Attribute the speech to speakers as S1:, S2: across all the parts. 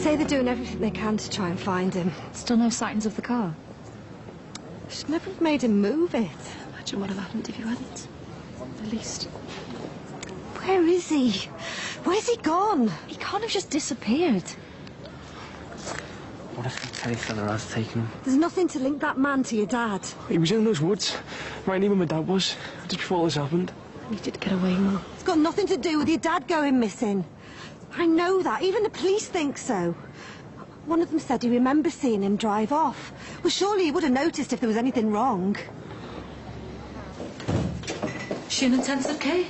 S1: say they're doing everything they can to try and find him.
S2: Still no sightings of the car?
S1: Should never have made him move it.
S2: Imagine what would have happened if you hadn't. At least.
S1: Where is he? Where's he gone?
S2: He can't have just disappeared.
S3: What if the telly fella has taken him?
S1: There's nothing to link that man to your dad.
S4: He was in those woods, right near where my dad was, just before this happened.
S2: He did get away, Mum.
S1: It's got nothing to do with your dad going missing. I know that. Even the police think so. One of them said he remembers seeing him drive off. Well, surely he would have noticed if there was anything wrong.
S2: She in intensive care?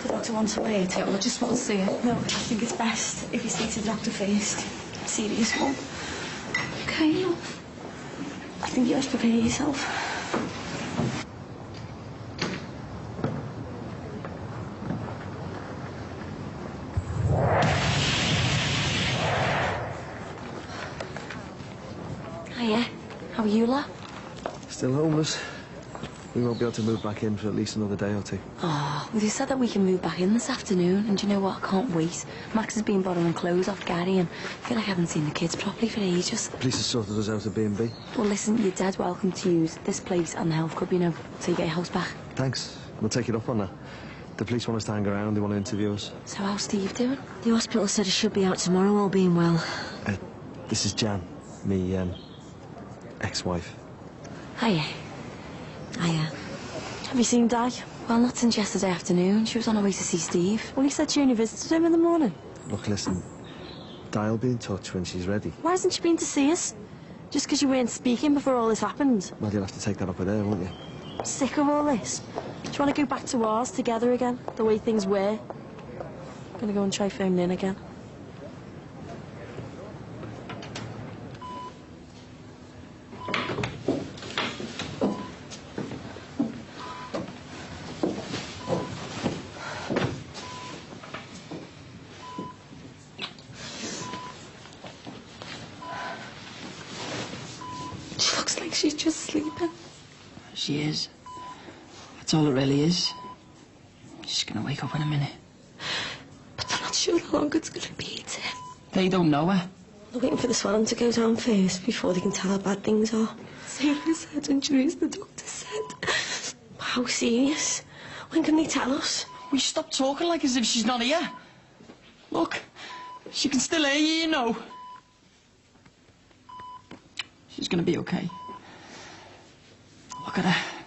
S2: The doctor wants to wait. I just want to see her. No, I think it's best if you speak to the doctor first. Serious one. Okay. I think you have to prepare yourself. Hiya. How are you, La?
S5: Still homeless. We won't be able to move back in for at least another day or two.
S2: Oh, well, they said that we can move back in this afternoon, and do you know what? I can't wait. Max has been borrowing clothes off Gary, and I feel like I haven't seen the kids properly for ages.
S5: The police have sorted us out a B&B.
S2: Well, listen, you're dead welcome to use this place and the health club, you know, till you get your house back.
S5: Thanks. We'll take it up on that. The police want us to hang around. They want to interview us.
S2: So how's Steve doing?
S1: The hospital said he should be out tomorrow, all being well.
S5: This is Jan, me ex-wife.
S2: Hiya.
S1: Hiya.
S2: Have you seen Di? Well, not since yesterday afternoon. She was on her way to see Steve. Well, he said she only visited him in the morning.
S5: Look, listen. Di will be in touch when she's ready.
S2: Why hasn't she been to see us? Just because you weren't speaking before all this happened?
S5: Well, you'll have to take that up with her, won't you?
S2: I'm sick of all this. Do you want to go back to ours together again? The way things were? I'm gonna go and try phoning in again. She looks like she's just sleeping.
S3: She is. That's all it really is. She's gonna wake up in a minute.
S2: But they're not sure how long it's gonna be, Tim.
S3: They don't know her.
S2: They're waiting for the swelling to go down first before they can tell how bad things are. Serious head injuries, the doctor said. How serious? When can they tell us?
S3: We stop talking like as if she's not here. Look, she can still hear you, you know. She's gonna be okay. Look at her.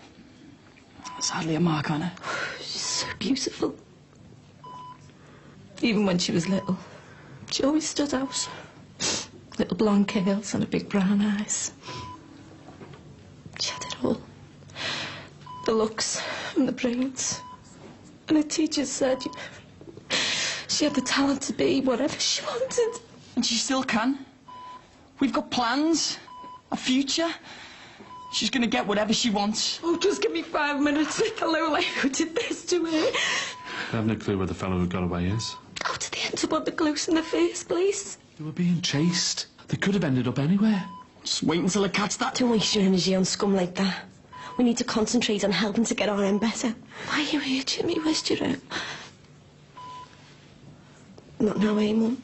S3: There's hardly a mark on her.
S2: She's so beautiful. Even when she was little, she always stood out. Little blonde curls and a big brown eyes. She had it all. The looks and the brains. And her teachers said she had the talent to be whatever she wanted.
S3: And she still can. We've got plans, a future. She's gonna get whatever she wants.
S2: Oh, just give me 5 minutes. The lowlife who did this to her.
S6: I have no clue where the fellow who got away is.
S2: How did they end up on the close in the first place?
S6: They were being chased. They could have ended up anywhere.
S3: Just wait until it catch that.
S2: Don't waste your energy on scum like that. We need to concentrate on helping to get our end better. Why are you urging me, Where's Jerome? Not now, eh, Mum?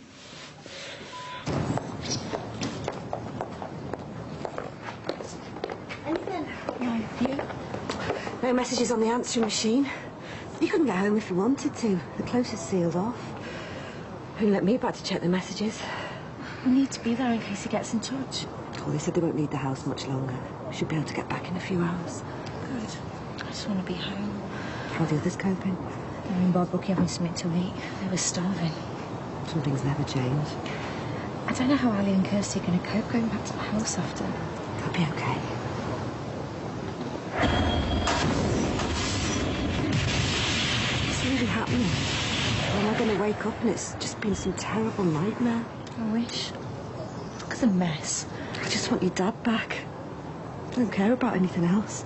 S1: Anything?
S2: No, you?
S1: No messages on the answering machine. You couldn't get home if you wanted to. The close is sealed off. Who let me back to check the messages?
S2: We need to be there in case he gets in touch.
S1: Oh, they said they won't need the house much longer. We should be able to get back in a few hours.
S2: Good. I just want to be home.
S1: How are the others coping?
S2: Mary and Bob were giving something to eat. They were starving.
S1: Some things never change.
S2: I don't know how Ali and Kirsty are going to cope going back to the house after.
S1: They'll be okay. What's really happening? When am I going to wake up and it's just been some terrible nightmare?
S2: I wish. Look at the mess.
S1: I just want your dad back. I don't care about anything else.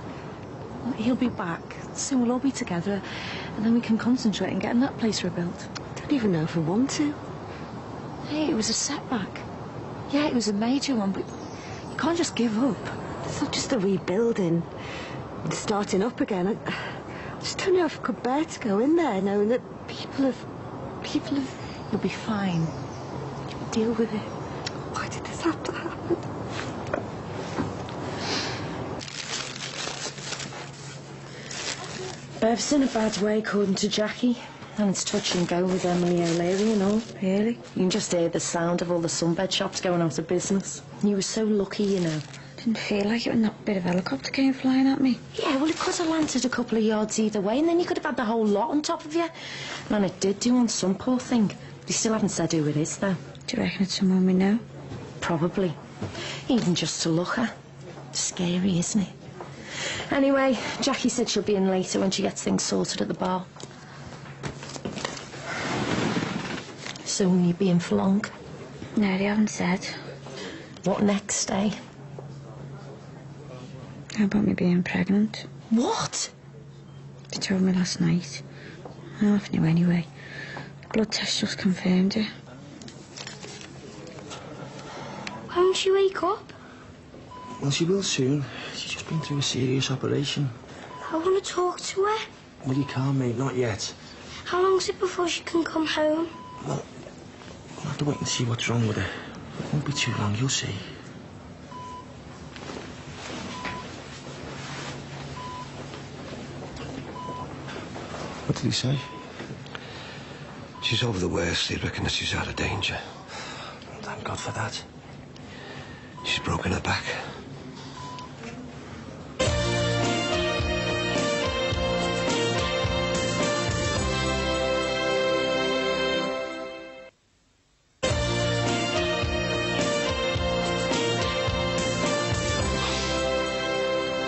S2: Well, he'll be back. Soon we'll all be together, and then we can concentrate on getting that place rebuilt.
S1: I don't even know if we want to.
S2: Hey, it was a setback. Yeah, it was a major one, but you can't just give up.
S1: It's not just a rebuilding. It's starting up again. I just don't know if I could bear to go in there knowing that people have...
S2: You'll be fine.
S1: Deal with it. Why did this have to happen?
S2: Bev's in a bad way, according to Jackie. And it's touch and go with Emily O'Leary and all, really. You can just hear the sound of all the sunbed shops going out of business. You were so lucky, you know.
S7: Didn't feel like it when that bit of helicopter came flying at me.
S2: Yeah, well, it could have landed a couple of yards either way, and then you could have had the whole lot on top of you. And it did do on some poor thing. They still haven't said who it is, though.
S7: Do you reckon it's someone we know?
S2: Probably. Even just to look at. Scary, isn't it? Anyway, Jackie said she'll be in later when she gets things sorted at the bar. So will you be in for long?
S7: No, they haven't said.
S2: What next, eh?
S7: How about me being pregnant?
S2: What?
S7: They told me last night. I half knew anyway. Blood test just confirmed it.
S8: Won't she wake up?
S5: Well, she will soon. She's just been through a serious operation.
S8: I want to talk to her.
S5: Well, you can't, mate. Not yet.
S8: How long is it before she can come home?
S5: Well, we'll have to wait and see what's wrong with her. It won't be too long, you'll see. What did he say?
S9: She's over the worst. They reckon that she's out of danger.
S5: Thank God for that.
S9: She's broken her back.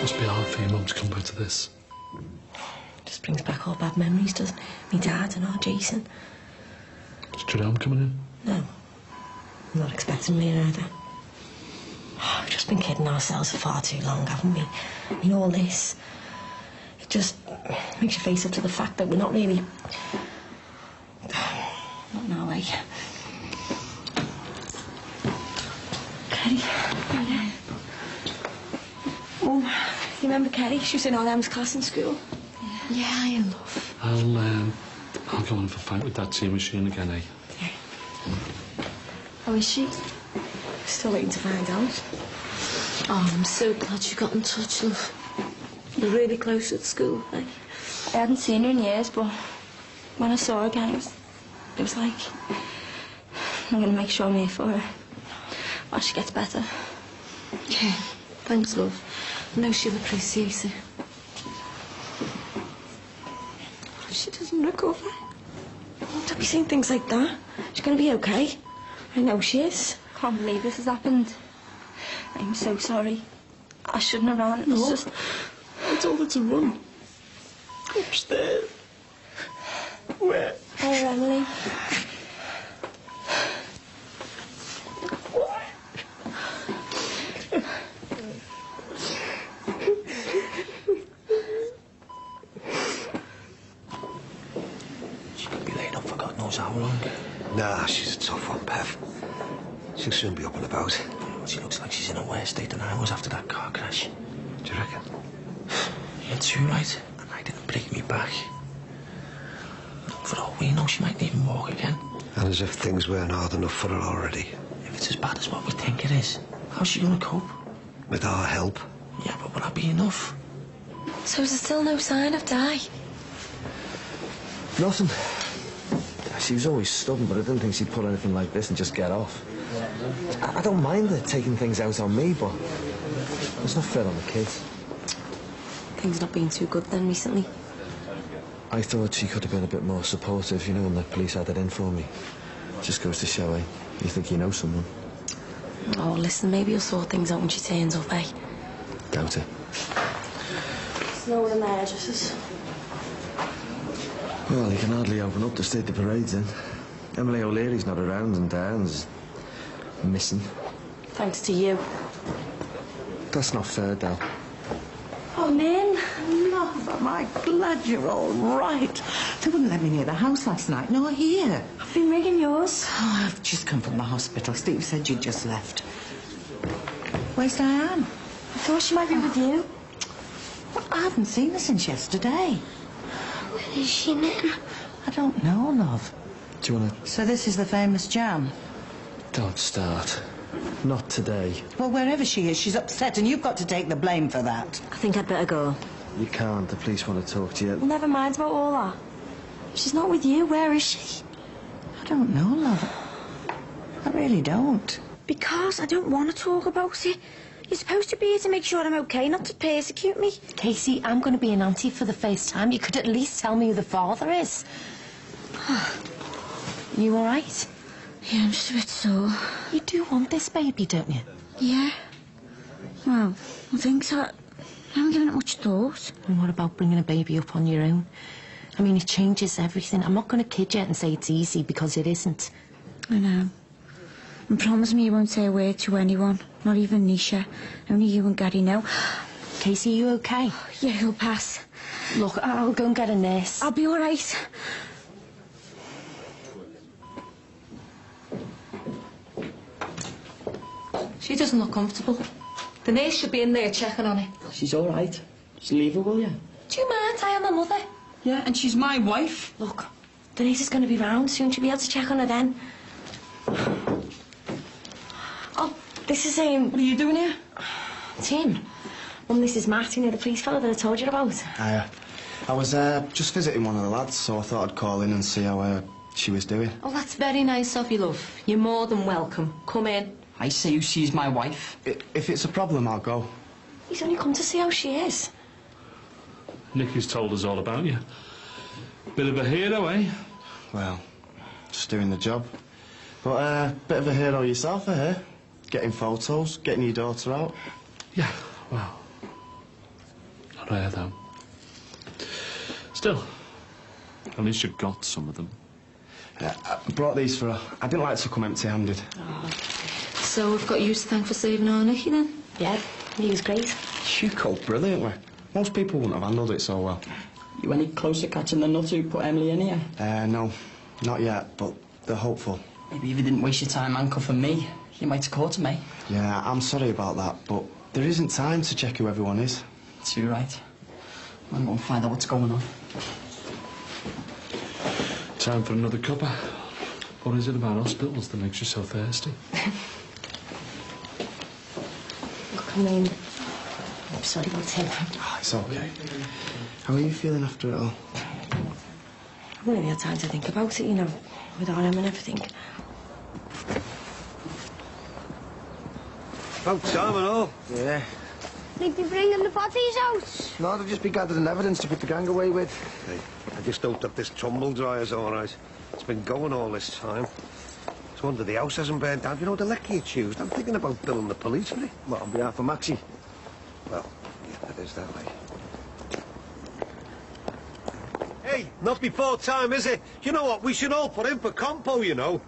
S6: Must be hard for your mum to come back to this.
S2: Just brings back all bad memories, doesn't it? Me dad and our Jason.
S6: Is Jerome coming in?
S2: No. I'm not expecting me either. We've just been kidding ourselves for far too long, haven't we? I mean, all this, it just makes you face up to the fact that we're not really... Not now, eh? Kerry. Yeah. Mum, you remember Kerry? She was in RM's class in school. Yeah, I love.
S6: I'll go on for a fight with that tea machine again, eh?
S2: Yeah. How is she? Still waiting to find out. Oh, I'm so glad you got in touch, love. You're really close at school, eh?
S8: I hadn't seen her in years, but when I saw her again, it was like, I'm going to make sure I'm here for her while she gets better.
S2: Yeah, thanks, love. I know she'll appreciate it. What if she doesn't recover? Don't be saying things like that. She's going to be okay. I know she is.
S8: I can't believe this has happened. I'm so sorry. I shouldn't have run. It was just...
S6: I told her to run. Upstairs. Where?
S8: Oh, Emily.
S5: She could be laid up for God knows how long.
S9: Nah, she's a tough one, Bev. She'll soon be up and about.
S5: She looks like she's in a worse state than I was after that car crash.
S9: Do you reckon?
S5: You're too right. And I didn't break me back. For all we know, she might even walk again.
S9: And as if things weren't hard enough for her already.
S5: If it's as bad as what we think it is, how's she gonna cope?
S9: With our help.
S5: Yeah, but will that be enough?
S2: So is there still no sign of Di?
S5: Nothing. She was always stubborn, but I didn't think she'd pull anything like this and just get off. I don't mind her taking things out on me, but it's not fair on the kids.
S2: Things not been too good then recently.
S5: I thought she could have been a bit more supportive, you know, when the police had it in for me. Just goes to show, eh? You think you know someone.
S2: Oh, listen, maybe you'll sort things out when she turns up, eh?
S5: Doubt it.
S2: There's no one in there, just...
S5: Well, you can hardly open up the state the parade's in. Emily O'Leary's not around and Darren's missing.
S2: Thanks to you.
S5: That's not fair, Dal.
S8: Oh, Nan.
S10: Love, am I glad you're all right. They wouldn't let me near the house last night, nor here.
S8: I've been ringing yours.
S10: Oh, I've just come from the hospital. Steve said you'd just left. Where's Diane?
S8: I thought she might be with you.
S10: Well, I haven't seen her since yesterday.
S8: Where is she, Nan?
S10: I don't know, love.
S5: Do you want to...
S10: So this is the famous jam?
S5: Don't start. Not today.
S10: Well, wherever she is, she's upset, and you've got to take the blame for that.
S8: I think I'd better go.
S5: You can't. The police want to talk to you.
S8: Well, never mind about all that. If she's not with you, where is she?
S10: I don't know, love. I really don't.
S7: Because I don't want to talk about it. You're supposed to be here to make sure I'm okay, not to persecute me.
S2: Casey, I'm going to be an auntie for the first time. You could at least tell me who the father is. You all right?
S7: Yeah, I'm just a bit sore.
S2: You do want this baby, don't you?
S7: Yeah. Well, I think so. I haven't given it much thought.
S2: And what about bringing a baby up on your own? I mean, it changes everything. I'm not going to kid you and say it's easy, because it isn't.
S7: I know. And promise me you won't say a word to anyone, not even Nisha. Only you and Gary know.
S2: Casey, you okay?
S7: Yeah, he'll pass.
S2: Look, I'll go and get a nurse.
S7: I'll be all right.
S2: She doesn't look comfortable. The nurse should be in there checking on her.
S3: She's all right. Just leave her, will you?
S2: Do you mind? I am a mother.
S3: Yeah, and she's my wife.
S2: Look, the nurse is going to be round soon. She'll be able to check on her then. Oh, this is
S3: What are you doing here?
S2: Tim. Mum, this is Matt, you know, the police fellow that I told you about.
S11: I was just visiting one of the lads, so I thought I'd call in and see how she was doing.
S2: Oh, that's very nice of you, love. You're more than welcome. Come in.
S3: I say she's my wife.
S11: If it's a problem, I'll go.
S2: He's only come to see how she is.
S6: Nicky's told us all about you. Bit of a hero, eh?
S11: Well, just doing the job. But bit of a hero yourself, I hear. Getting photos, getting your daughter out.
S6: Yeah, well, not rare, though. Still, at least you got some of them.
S11: I brought these for her. I didn't like to come empty-handed.
S2: Oh. So we've got you to thank for saving our Nicky, then? Yeah, he was great.
S11: You coped brilliantly. Most people wouldn't have handled it so well.
S3: You any closer catching the nut who put Emily in here?
S11: No, not yet, but they're hopeful.
S3: Maybe if you didn't waste your time handcuffing me, you might have caught me.
S11: Yeah, I'm sorry about that, but there isn't time to check who everyone is.
S3: It's you right. I'm going to find out what's going on.
S6: Time for another cuppa. What is it about hospitals that makes you so thirsty?
S2: Look, I mean, I'm sorry about him.
S11: Oh, it's okay. How are you feeling after it all?
S2: I haven't really had time to think about it, you know, with RM and everything.
S9: About time and all.
S5: Yeah.
S12: They'd be bringing the bodies out.
S9: No, they'll just be gathering evidence to put the gang away with. Hey, I just hope that this tumble dryer's all right. It's been going all this time. It's a wonder the house hasn't burned down. You know, the liquor you choose. I'm thinking about billing the police for it.
S5: What, on behalf of Maxie?
S9: Well, yeah, that is that way. Hey, not before time, is it? You know what? We should all put in for compo, you know.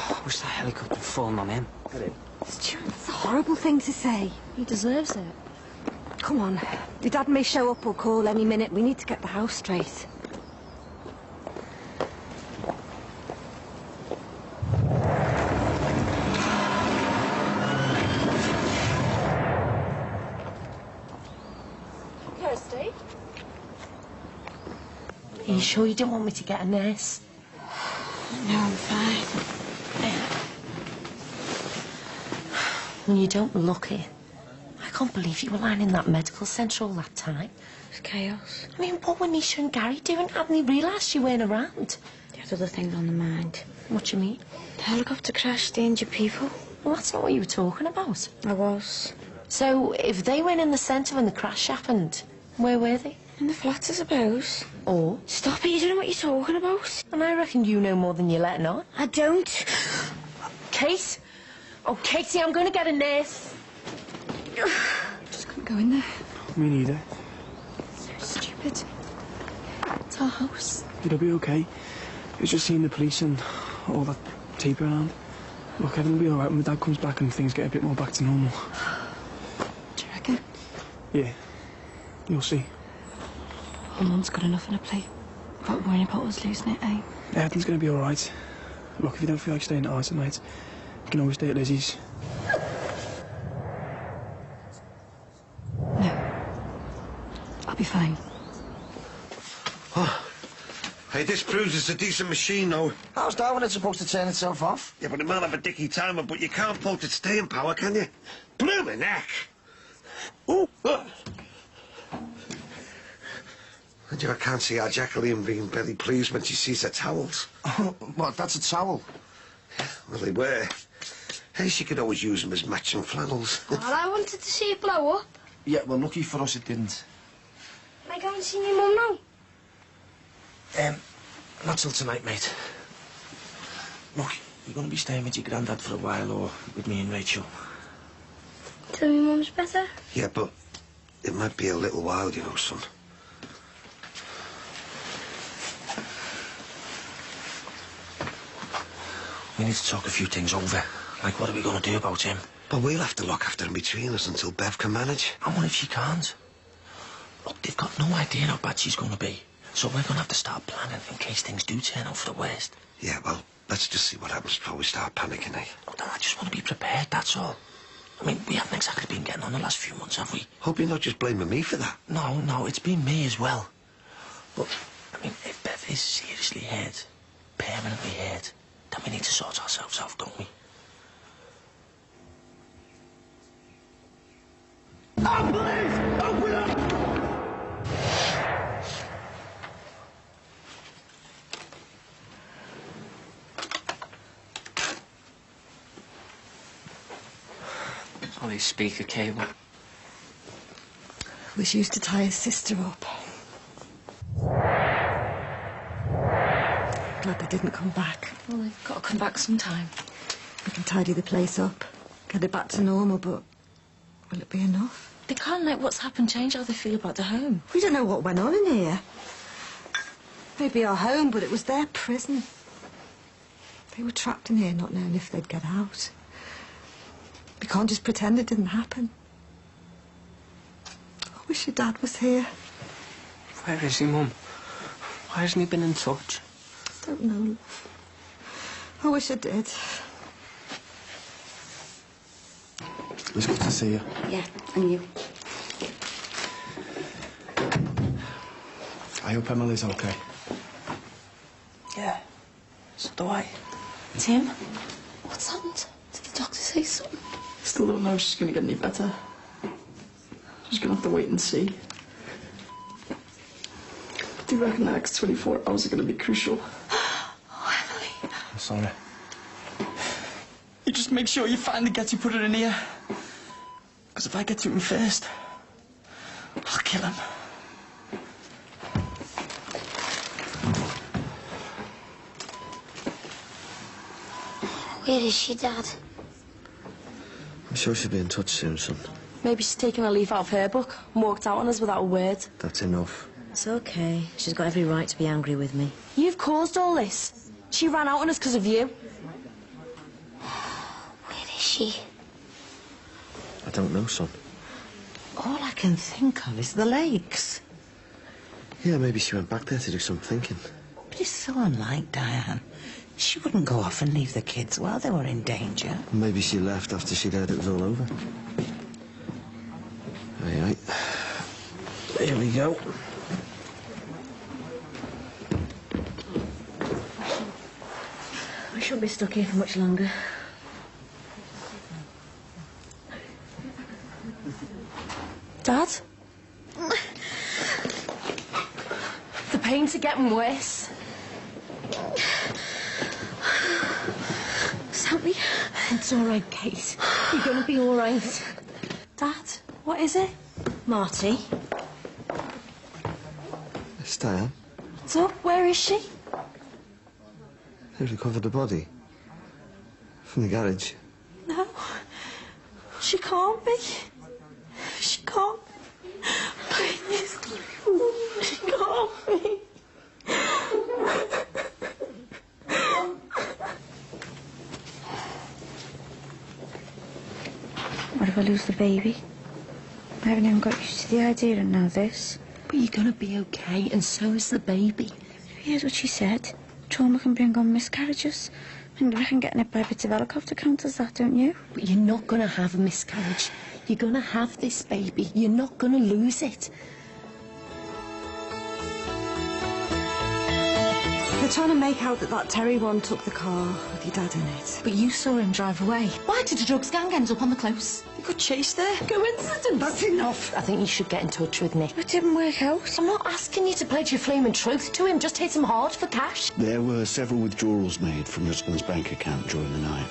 S3: I wish that helicopter had fallen on him.
S1: Stuart, it's a horrible thing to say.
S2: He deserves it.
S1: Come on. Your dad may show up or call any minute. We need to get the house straight.
S2: Kirsty? Are you sure you didn't want me to get a nurse?
S7: No, I'm fine.
S2: When you don't look it. I can't believe you were lying in that medical centre all that time.
S7: It's chaos.
S2: I mean, what were Nisha and Gary doing? Hadn't they realised you weren't around?
S7: There's other things on the mind.
S2: What do you mean?
S7: The helicopter crash, the injured people.
S2: Well, that's not what you were talking about.
S7: I was.
S2: So, if they weren't in the centre when the crash happened, where were they?
S7: In the flats, I suppose.
S2: Or?
S7: Stop it, you don't know what you're talking about.
S2: And I reckon you know more than you're letting on.
S7: I don't.
S2: Kate? Oh, Katie, I'm going to get a nurse.
S7: Just couldn't go in there.
S4: Me neither.
S7: So stupid. It's our house.
S4: It'll be okay. It's just seeing the police and all that tape around. Look, everything will be alright when my dad comes back and things get a bit more back to normal.
S7: Do you reckon?
S4: Yeah. You'll see.
S7: Well, Mum's got enough on her plate. Without worrying about us losing it, eh?
S4: Everything's going to be alright. Look, if you don't feel like staying at ours tonight, you can always stay at Lizzie's.
S7: No. I'll be fine.
S9: Oh. Hey, Hey, this Cruiser's a decent machine, though.
S5: How's that when it's supposed to turn itself off?
S9: Yeah, but it might have a dicky timer, but you can't fault its staying power, can you? Bloomin' heck! Ooh! And I can't see our Jacqueline being very pleased when she sees her towels.
S5: What, that's a towel?
S9: Well, they were. Hey, she could always use them as matching flannels.
S12: Well, I wanted to see it blow up.
S5: Yeah, well, lucky for us it didn't.
S12: Can I go and see my mum now?
S5: Not till tonight, mate. Look, you're going to be staying with your granddad for a while, or with me and Rachel.
S12: Till my mum's better?
S9: Yeah, but it might be a little while, you know, son.
S5: We need to talk a few things over. Like, what are we going to do about him?
S9: But we'll have to look after him between us until Bev can manage.
S5: And what if she can't? Look, they've got no idea how bad she's going to be. So we're going to have to start planning in case things do turn out for the worst.
S9: Yeah, well, let's just see what happens before we start panicking, eh?
S5: Look, no, I just want to be prepared, that's all. I mean, we haven't exactly been getting on the last few months, have we?
S9: Hope you're not just blaming me for that.
S5: No, it's been me as well. But, I mean, if Bev is seriously hurt, permanently hurt, then we need to sort ourselves out, don't we?
S9: Ambulance! Open up!
S3: Only speaker cable.
S1: Was used to tie his sister up. Glad they didn't come back.
S2: Well, they've got to come back sometime.
S1: We can tidy the place up, get it back to normal, but will it be enough?
S2: They can't let what's happened change how they feel about the home.
S1: We don't know what went on in here. Maybe our home, but it was their prison. They were trapped in here not knowing if they'd get out. We can't just pretend it didn't happen. I wish your dad was here.
S4: Where is he, Mum? Why hasn't he been in touch?
S1: Don't know. I wish I did.
S11: It's good to see you.
S8: Yeah, and you.
S11: I hope Emily's okay.
S3: Yeah, so do I.
S2: Tim, what's happened? Did the doctor say something?
S3: Still don't know if she's going to get any better. Just going to have to wait and see. Do you reckon the next 24 hours are going to be crucial?
S2: Oh, Emily.
S11: I'm sorry.
S3: You just make sure you find the gets you put it in here. Because if I get to him first, I'll kill him.
S12: Where is she, Dad?
S5: I'm sure she'll be in touch soon, son.
S8: Maybe she's taken a leaf out of her book and walked out on us without a word.
S5: That's enough.
S13: It's okay. She's got every right to be angry with me.
S8: You've caused all this. She ran out on us because of you.
S12: Where is she?
S5: I don't know, son.
S10: All I can think of is the lakes.
S5: Yeah, maybe she went back there to do some thinking.
S10: But it's so unlike Diane. She wouldn't go off and leave the kids while they were in danger.
S5: Maybe she left after she'd heard it was all over. Aye. Here we go.
S13: We shouldn't be stuck here for much longer.
S8: Dad? The pains are getting worse.
S13: Sally, it's all right, Kate. You're going to be all right.
S8: Dad, what is it?
S13: Marty.
S5: It's Diane.
S8: What's up? Where is she?
S5: They've recovered the body. From the garage.
S8: No. She can't be. She can't. Please. She can't be.
S7: What if I lose the baby? I haven't even got used to the idea, and now this.
S13: But you're going to be okay, and so is the baby.
S7: Here's what she said. Trauma can bring on miscarriages. And I reckon getting it by bits of helicopter count as that, don't you?
S13: But you're not going to have a miscarriage. You're going to have this baby. You're not going to lose it.
S1: trying to make out that Terry one took the car with your dad in it.
S2: But you saw him drive away. Why did the drugs gang end up on the close?
S3: You got chased there.
S2: Coincidence.
S3: That's enough.
S13: I think you should get in touch with Nick.
S7: It didn't work out.
S13: I'm not asking you to pledge your flaming truth to him. Just hit him hard for cash.
S14: There were several withdrawals made from your husband's bank account during the night.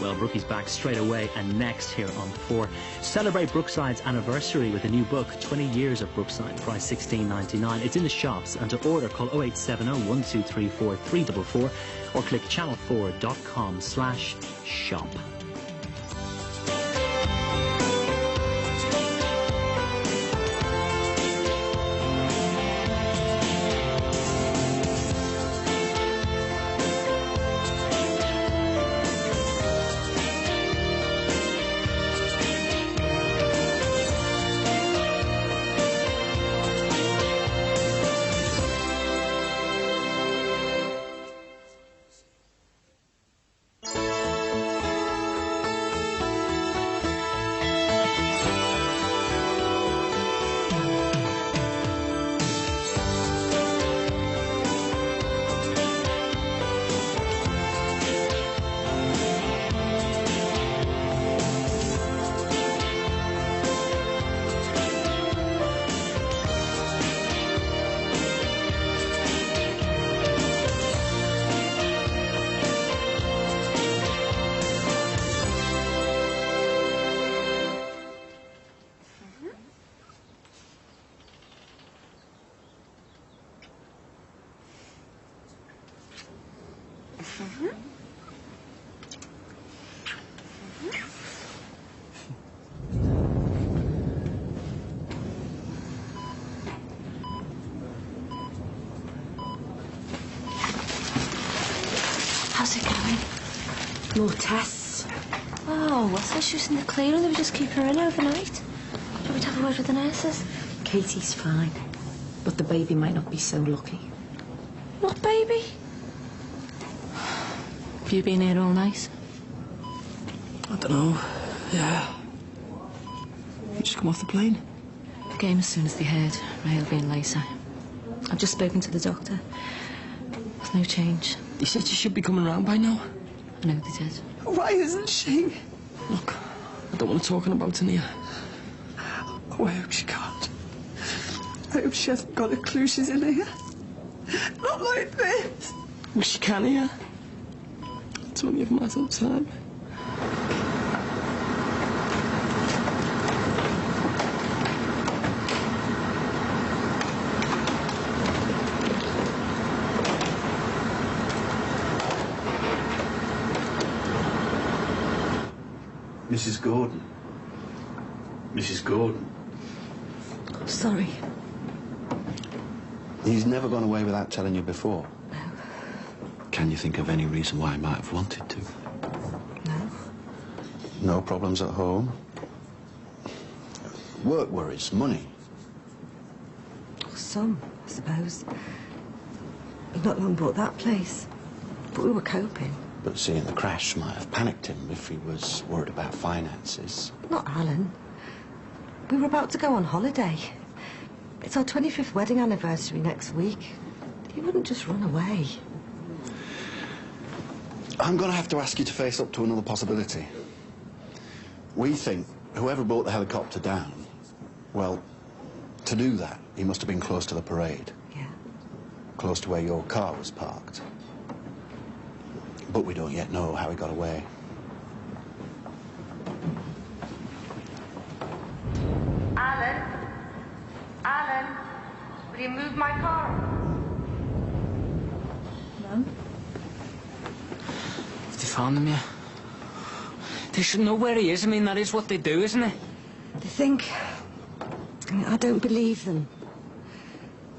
S15: Well, Brookie's back straight away and next here on 4. Celebrate Brookside's anniversary with a new book, 20 Years of Brookside, price $16.99. It's in the shops, and to order call 0870 1234 344 or click channel4.com/shop.
S2: How's it going?
S13: More tests.
S8: Oh, what's that? She was in the clear and they were just keeping her in overnight. Shall we have a word with the nurses?
S13: Katie's fine, but the baby might not be so lucky.
S8: What baby?
S2: Have you been here all night?
S4: I don't know. Yeah. You just come off the plane?
S2: The game as soon as they heard Rail being later. I've just spoken to the doctor. There's no change.
S4: They said she should be coming round by now.
S2: I know they did.
S4: Why isn't she? Look, I don't want to talk about it here. Oh, I hope she can't. I hope she hasn't got a clue she's in here. Not like this. Well, she can hear. It's only a matter of time.
S14: Mrs. Gordon. Mrs. Gordon.
S1: Sorry.
S14: He's never gone away without telling you before.
S1: No.
S14: Can you think of any reason why he might have wanted to?
S1: No.
S14: No problems at home? Work worries, money?
S1: Some, I suppose. We've not long bought that place. But we were coping.
S14: But seeing the crash might have panicked him if he was worried about finances.
S1: Not Alan. We were about to go on holiday. It's our 25th wedding anniversary next week. He wouldn't just run away.
S14: I'm going to have to ask you to face up to another possibility. We think whoever brought the helicopter down, well, to do that, he must have been close to the parade.
S1: Yeah.
S14: Close to where your car was parked. But we don't yet know how he got away.
S16: Alan? Alan? Will you move my car?
S3: Mum? Have they found him yet? They should know where he is. I mean, that is what they do, isn't it?
S1: They think... I don't believe them.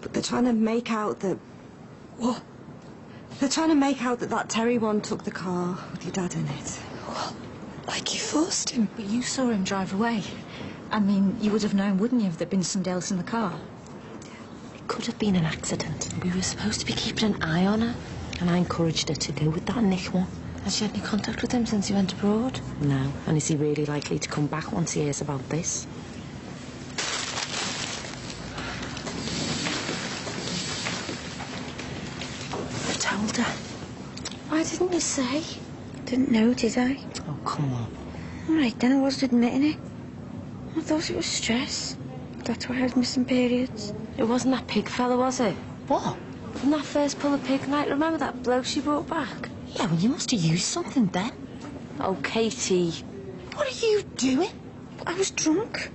S1: But they're trying to make out that... What? They're trying to make out that Terry one took the car with your dad in it.
S2: Well, like you forced him. But you saw him drive away. I mean, you would have known, wouldn't you, if there'd been somebody else in the car?
S13: It could have been an accident. We were supposed to be keeping an eye on her, and I encouraged her to go with that Nick one.
S8: Has she had any contact with him since he went abroad?
S13: No. And is he really likely to come back once he hears about this? told her.
S7: Why didn't you say? Didn't know, did I?
S13: Oh, come on.
S7: All right, then I wasn't admitting it. I thought it was stress. That's why I was missing periods.
S8: It wasn't that pig fella, was it?
S13: What?
S8: From that first pull of pig night, remember that bloke she brought back?
S13: Yeah, well, you must have used something then.
S8: Oh, Katie.
S13: What are you doing?
S7: I was drunk.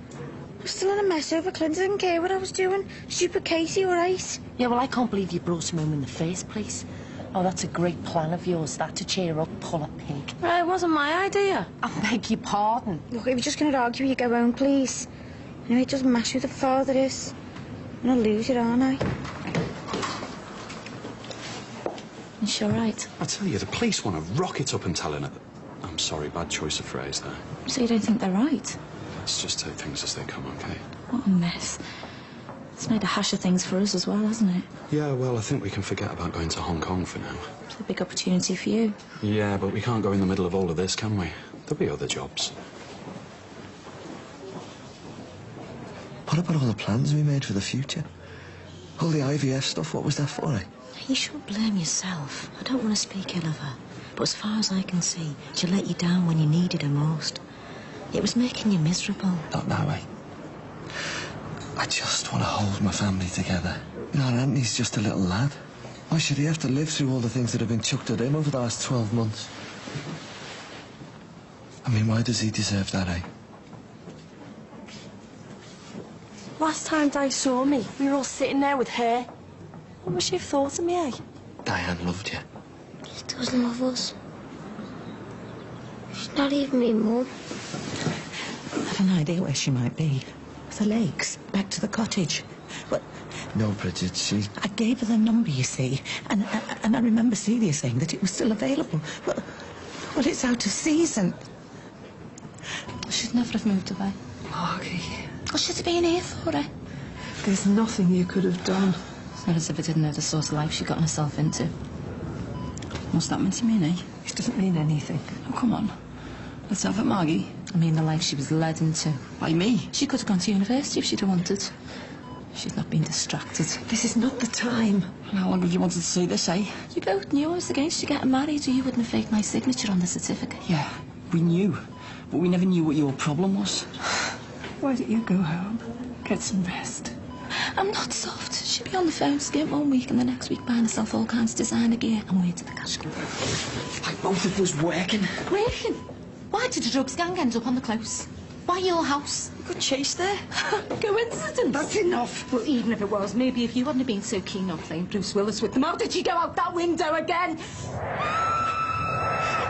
S7: I was still in a mess over Clint. I didn't care what I was doing. Stupid Katie, all right?
S13: Yeah, well, I can't believe you brought him home in the first place. Oh, that's a great plan of yours, that, to cheer up, pull a pig.
S8: Right, it wasn't my idea.
S13: I beg your pardon.
S7: Look, if you're just going to argue, you go home, please. You know, it doesn't matter who the father is. I'm going to lose it, aren't I?
S8: You sure right?
S14: I tell you, the police want to rock it up and tell her that... I'm sorry, bad choice of phrase there.
S8: So you don't think they're right?
S14: Let's just take things as they come, OK?
S8: What a mess. It's made a hash of things for us as well, hasn't it?
S14: Yeah, well, I think we can forget about going to Hong Kong for now.
S8: It's a big opportunity for you.
S14: Yeah, but we can't go in the middle of all of this, can we? There'll be other jobs.
S5: What about all the plans we made for the future? All the IVF stuff, what was that for, eh?
S13: You shouldn't blame yourself. I don't want to speak ill of her. But as far as I can see, she let you down when you needed her most. It was making you miserable.
S5: Not now, eh? I just want to hold my family together. You know, Anthony's just a little lad. Why should he have to live through all the things that have been chucked at him over the last 12 months? I mean, why does he deserve that, eh?
S8: Last time Di saw me, we were all sitting there with her. What would she have thought of me, eh?
S5: Diane loved you.
S7: He doesn't love us. She's not even me mum.
S10: I've an idea where she might be. The lakes, back to the cottage. But
S5: No, Bridget, she...
S10: I gave her the number, you see, and I remember Celia saying that it was still available. Well, it's out of season.
S2: She'd never have moved away.
S10: Margie,
S2: Well, she'd have been here for her.
S10: there's nothing you could have done.
S2: It's not as if I didn't know the sort of life she got herself into. What's that meant to mean, eh?
S10: It doesn't mean anything.
S2: Oh, come on. Let's have it, Margie. I mean the life she was led into.
S3: By me?
S2: She could have gone to university if she'd have wanted. She's not been distracted.
S10: This is not the time.
S3: And how long have you wanted to see this, eh?
S2: You both knew I was against you getting married, or you wouldn't have faked my signature on the certificate.
S3: Yeah, we knew. But we never knew what your problem was.
S10: Why don't you go home? Get some rest.
S2: I'm not soft. She'd be on the phone skint 1 week and the next week buying herself all kinds of designer gear. And where did the cash go?
S3: Like both of us working.
S2: Working? Why did the drugs gang end up on the close? Why your house?
S3: We got chased there.
S2: Coincidence.
S10: That's enough.
S2: Well, even if it was, maybe if you hadn't been so keen on playing Bruce Willis with them, how did you go out that window again?
S3: You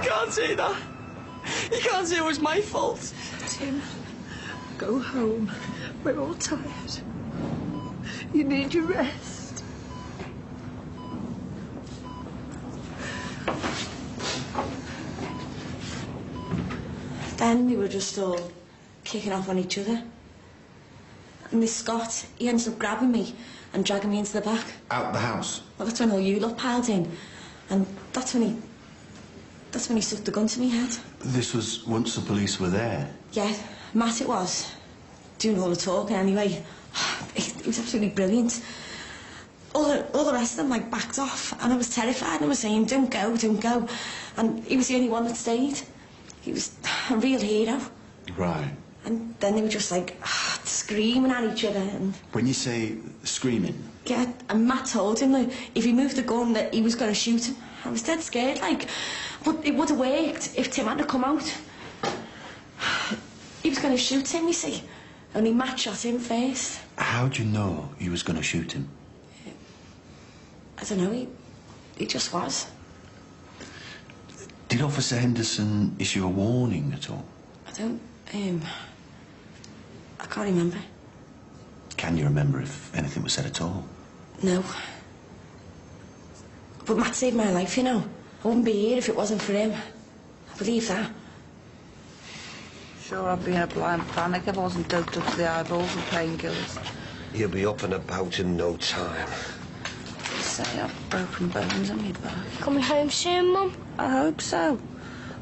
S3: can't say that. You can't say it was my fault.
S10: Tim, go home. We're all tired. You need your rest.
S8: Then we were just all kicking off on each other. And Miss Scott, he ended up grabbing me and dragging me into the back.
S14: Out the house?
S8: Well, that's when all you lot piled in. And that's when he stuck the gun to me head.
S14: This was once the police were there?
S8: Yeah, Matt it was. Doing all the talking anyway. It was absolutely brilliant. All the rest of them, like, backed off. And I was terrified and I was saying, don't go, don't go. And he was the only one that stayed. He was a real hero.
S14: Right.
S8: And then they were just, like, screaming at each other. And
S14: When you say screaming...
S8: yeah, and Matt told him that if he moved the gun that he was going to shoot him. I was dead scared, like. But it would have worked if Tim hadn't come out. He was going to shoot him, you see. Only Matt shot him first.
S14: How'd you know he was going to shoot him?
S8: I don't know, he just was.
S14: Did Officer Henderson issue a warning at all?
S8: I don't, I can't remember.
S14: Can you remember if anything was said at all?
S8: No. But Matt saved my life, you know. I wouldn't be here if it wasn't for him. I believe that.
S17: Sure, I'd be in a blind panic if I wasn't doped up to the eyeballs with painkillers.
S9: You'll be up and about in no time.
S17: They say I've broken bones in my back.
S12: Coming home soon, Mum?
S17: I hope so.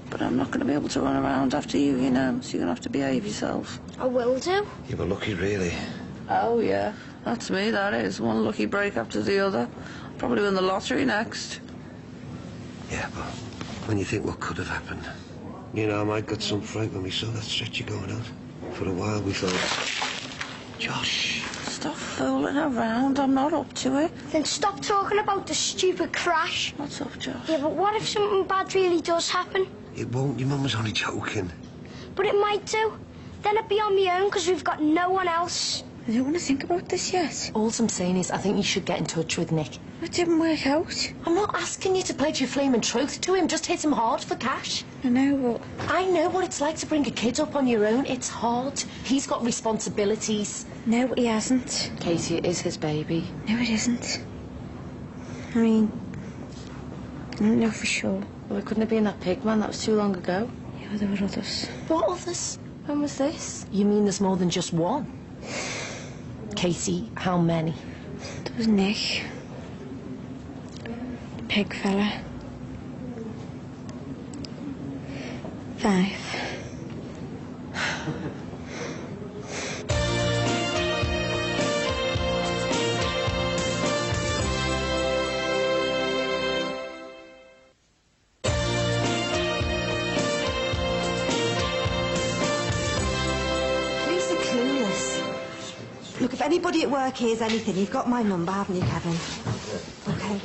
S17: But I'm not going to be able to run around after you, you know, so you're going to have to behave yourself.
S12: I will do.
S9: You were lucky, really.
S17: Oh, yeah. That's me, that is. One lucky break after the other. Probably win the lottery next.
S9: Yeah, but when you think what could have happened, you know, Mike got some fright when we saw that stretcher going out. For a while we thought, Josh.
S17: Stop fooling around. I'm not up to it.
S12: Then stop talking about the stupid crash.
S17: What's up, Josh?
S12: Yeah, but what if something bad really does happen?
S9: It won't. Your mum was only joking.
S12: But it might do. Then I'd be on my own because we've got no one else.
S7: I don't want to think about this yet.
S8: All I'm saying is I think you should get in touch with Nick.
S7: It didn't work out.
S8: I'm not asking you to pledge your flaming truth to him. Just hit him hard for cash.
S7: I know, but...
S8: I know what it's like to bring a kid up on your own. It's hard. He's got responsibilities.
S7: No, he hasn't.
S8: Katie, it is his baby.
S7: No, it isn't. I mean, I don't know for sure.
S8: Well, it couldn't have been that pig, man. That was too long ago.
S7: Yeah, well, there were others.
S8: What others? When was this? You mean there's more than just one? Katie, how many?
S7: There was Nick. The pig fella. 5.
S1: Police are clueless. Look, if anybody at work hears anything, you've got my number, haven't you, Kevin? Okay.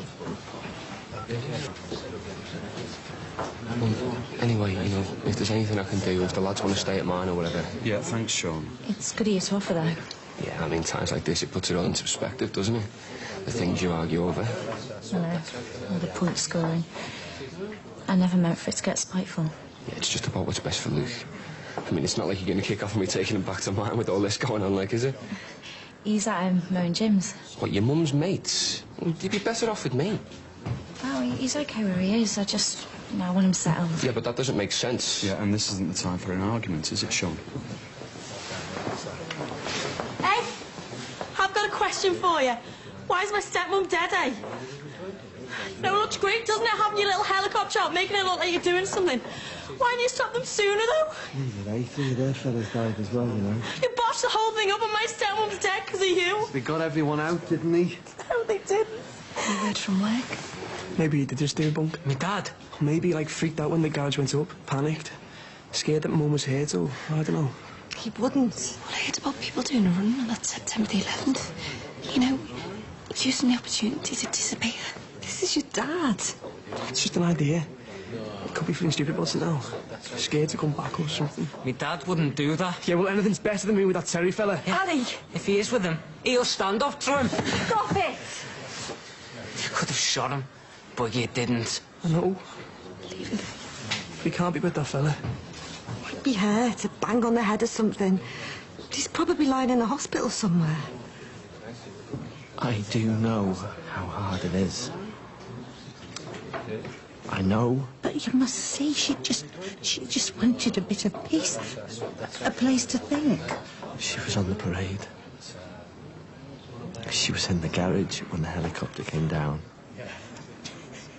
S18: Well, anyway, you know, if there's anything I can do, if the lads want to stay at mine or whatever.
S19: Yeah, thanks, Sean.
S2: It's good of you to offer, though.
S18: Yeah, I mean, times like this, it puts it all into perspective, doesn't it? The things you argue over.
S2: I know. All the point scoring. I never meant for it to get spiteful.
S18: Yeah, it's just about what's best for Luke. I mean, it's not like you're going to kick off on me taking him back to mine with all this going on, like, is it?
S2: He's at Mo and Jim's.
S18: What, your mum's mates? You'd be better off with me.
S2: Oh, he's okay where he is. I just, you know, I want him settled.
S18: Yeah, but that doesn't make sense.
S19: Yeah, and this isn't the time for an argument, is it, Sean?
S20: Hey, I've got a question for you. Why is my stepmom dead, eh? No, it looks great, doesn't it, having your little helicopter out, making it look like you're doing something? Why didn't you stop them sooner, though?
S5: Yeah, 3 of their fellas died as well, you know.
S20: You botched the whole thing up and my stepmom's dead because of you.
S5: They got everyone out, didn't they?
S20: No, they didn't.
S2: You heard from work?
S3: Maybe they just do bunk.
S21: Me dad?
S3: Maybe, like, freaked out when the garage went up, panicked, scared that Mum was hurt, or I don't know.
S2: He wouldn't.
S20: Well, I heard about people doing a run on that September the 11th. You know, he's using the opportunity to disappear.
S2: This is your dad.
S3: It's just an idea. He could be feeling stupid about it now. Scared to come back or something.
S21: Me dad wouldn't do that.
S3: Yeah, well, anything's better than me with that Terry fella.
S21: Yeah.
S20: Ali!
S21: If he is with him, he'll stand up to him.
S20: Stop it!
S21: You could have shot him, but you didn't.
S3: I know. We can't be with that fella.
S1: Might be hurt, a bang on the head or something. But he's probably lying in a hospital somewhere.
S5: I do know how hard it is. I know.
S10: But you must see, she just wanted a bit of peace, a place to think.
S5: She was on the parade. She was in the garage when the helicopter came down.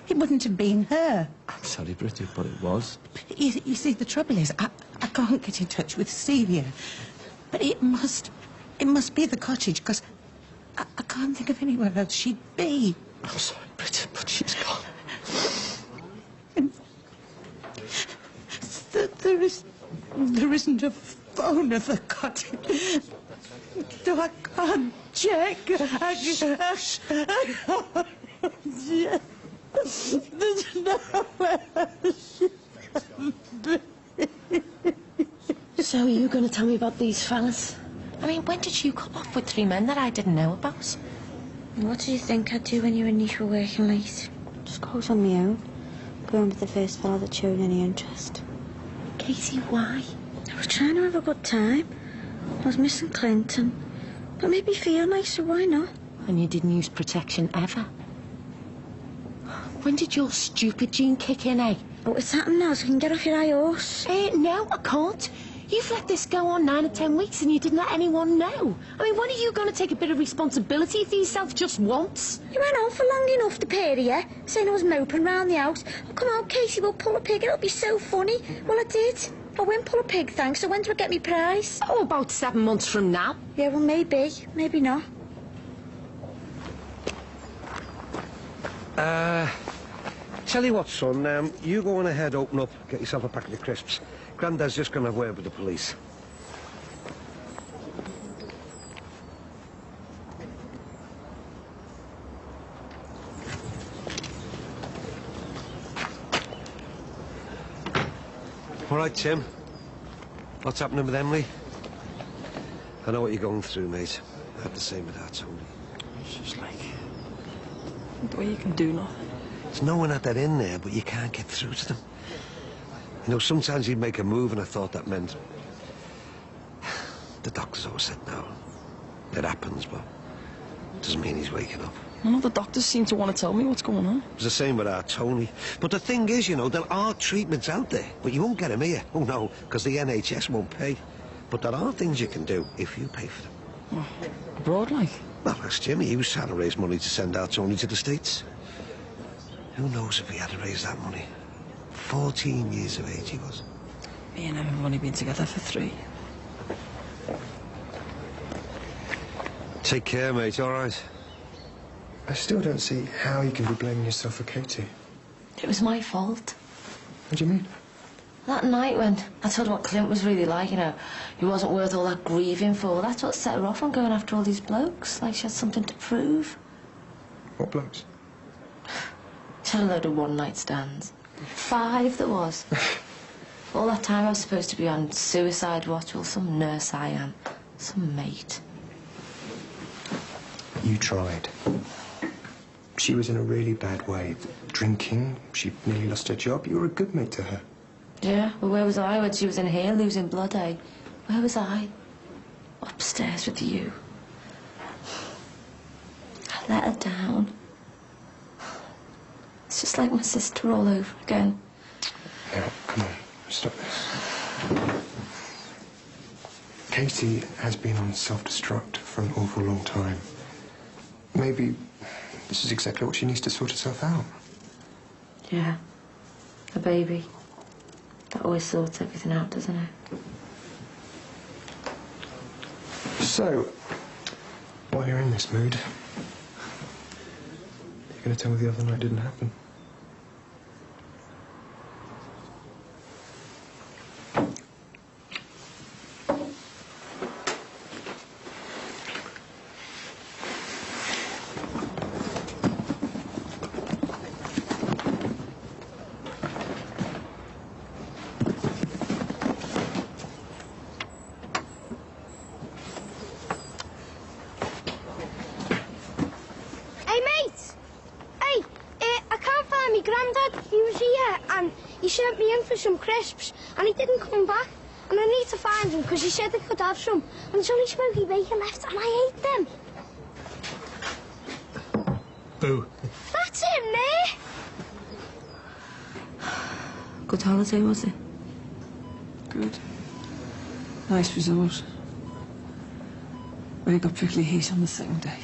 S10: It wouldn't have been her.
S5: I'm sorry, Bridget, but it was.
S10: You see, the trouble is, I can't get in touch with Celia. But it must be the cottage, because I can't think of anywhere else she'd be.
S5: I'm sorry, Bridget, but she's gone.
S10: There isn't a phone at the cottage. So I can't check. There's nowhere she can be.
S8: So are you going to tell me about these fellas? I mean, when did you come off with 3 men that I didn't know about?
S7: What did you think I'd do when you and Nish were working late? Just go out on my own. Go on with the first fellow that showed any interest.
S8: Katie, why?
S7: I was trying to have a good time. I was missing Clinton. But made me feel nice, so why not?
S8: And you didn't use protection ever? When did your stupid gene kick in, eh?
S7: Oh, it's happened now, so you can get off your high horse.
S8: No, I can't. You've let this go on 9 or 10 weeks and you didn't let anyone know. I mean, when are you going to take a bit of responsibility for yourself just once?
S7: You went on for long enough, the pair of you, saying I was moping round the house. Oh, come on, Casey, we'll pull a pig. It'll be so funny. Well, I did. I won't pull a pig, thanks. So when do I get me prize?
S8: Oh, about 7 months from now.
S7: Yeah, well, maybe. Maybe not.
S9: Tell you what, son, you go on ahead, open up, get yourself a packet of crisps. Grandad's just gonna have a word with the police. All right, Tim. What's happening with Emily? I know what you're going through, mate. I had the same with our Tony.
S3: It's just like... the way you can do nothing.
S9: There's no one at that in there, but you can't get through to them. You know, sometimes he'd make a move and I thought that meant... The doctors always said no. It happens, but it doesn't mean he's waking up.
S3: None of the doctors seem to want to tell me what's going on.
S9: It's the same with our Tony. But the thing is, you know, there are treatments out there, but you won't get them here. Oh, no, because the NHS won't pay. But there are things you can do if you pay for them.
S3: Oh, abroad, like?
S9: Well, that's Jimmy. He was trying to raise money to send our Tony to the States. Who knows if he had to raise that money? 14 years of age he was.
S3: Me and him have only been together for 3.
S9: Take care, mate, all right?
S6: I still don't see how you can be blaming yourself for Katie.
S8: It was my fault.
S6: What do you mean?
S8: That night when I told her what Clint was really like, you know, he wasn't worth all that grieving for, that's what set her off on going after all these blokes, like she had something to prove.
S6: What blokes?
S8: She had a load of one-night stands. 5 there was. All that time I was supposed to be on suicide watch, well, some nurse I am, some mate.
S6: You tried. She was in a really bad way. Drinking, she nearly lost her job. You were a good mate to her.
S8: Yeah, well, where was I when she was in here losing blood, eh? Where was I? Upstairs with you. I let her down. It's just like my sister all over again.
S6: Now, come on, stop this. Katie has been on self-destruct for an awful long time. Maybe this is exactly what she needs to sort herself out.
S8: Yeah, a baby. That always sorts everything out, doesn't it?
S6: So, while you're in this mood, you're going to tell me the other night didn't happen?
S12: Sent me in for some crisps and he didn't come back and I need to find him because he said he could have some and there's only smoky bacon left and I ate them.
S6: Boo.
S12: That's him there.
S8: Good holiday, was it?
S3: Good. Nice resort. Where you got prickly heat on the second day.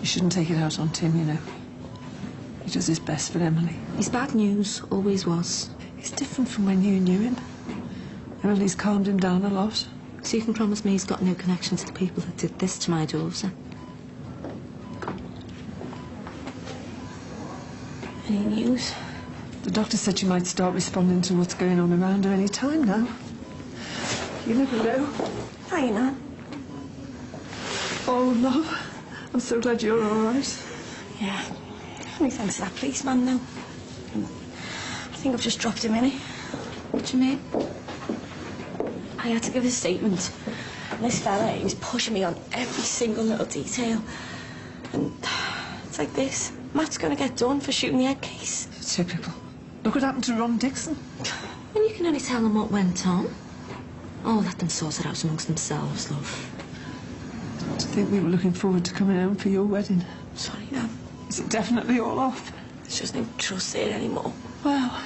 S3: You shouldn't take it out on Tim, you know. He does his best for Emily.
S8: He's bad news, always was.
S3: He's different from when you knew him. Emily's calmed him down a lot.
S8: So you can promise me he's got no connection to the people that did this to my daughter? Any news?
S3: The doctor said she might start responding to what's going on around her any time now. You never know.
S8: Hi, Nan.
S3: Oh, love. I'm so glad you're all right.
S8: Yeah. Only thanks to that policeman now. I think I've just dropped him in. What do you mean? I had to give a statement. And this fella, he was pushing me on every single little detail. And it's like this. Matt's going to get done for shooting the head case.
S3: Typical. Look what happened to Ron Dixon.
S8: And you can only tell them what went on. Oh, let them sort it out amongst themselves, love.
S3: To think we were looking forward to coming home for your wedding.
S8: Sorry, Nan.
S3: Is it definitely all off?
S8: There's just no trust there anymore.
S3: Well,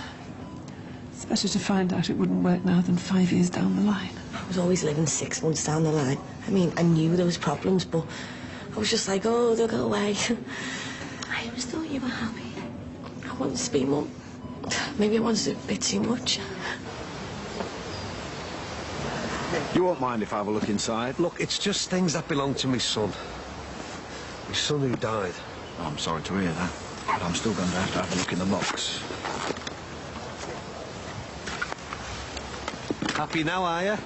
S3: it's better to find out it wouldn't work now than 5 years down the line.
S8: I was always living 6 months down the line. I mean, I knew there was problems, but I was just like, oh, they'll go away. I always thought you were happy. I wanted to be mum. Maybe I wanted a bit too much.
S9: You won't mind if I have a look inside? Look, it's just things that belong to my son. My son who died.
S14: Oh, I'm sorry to hear that.
S19: But I'm still going to have a look in the box.
S5: Happy now, are you?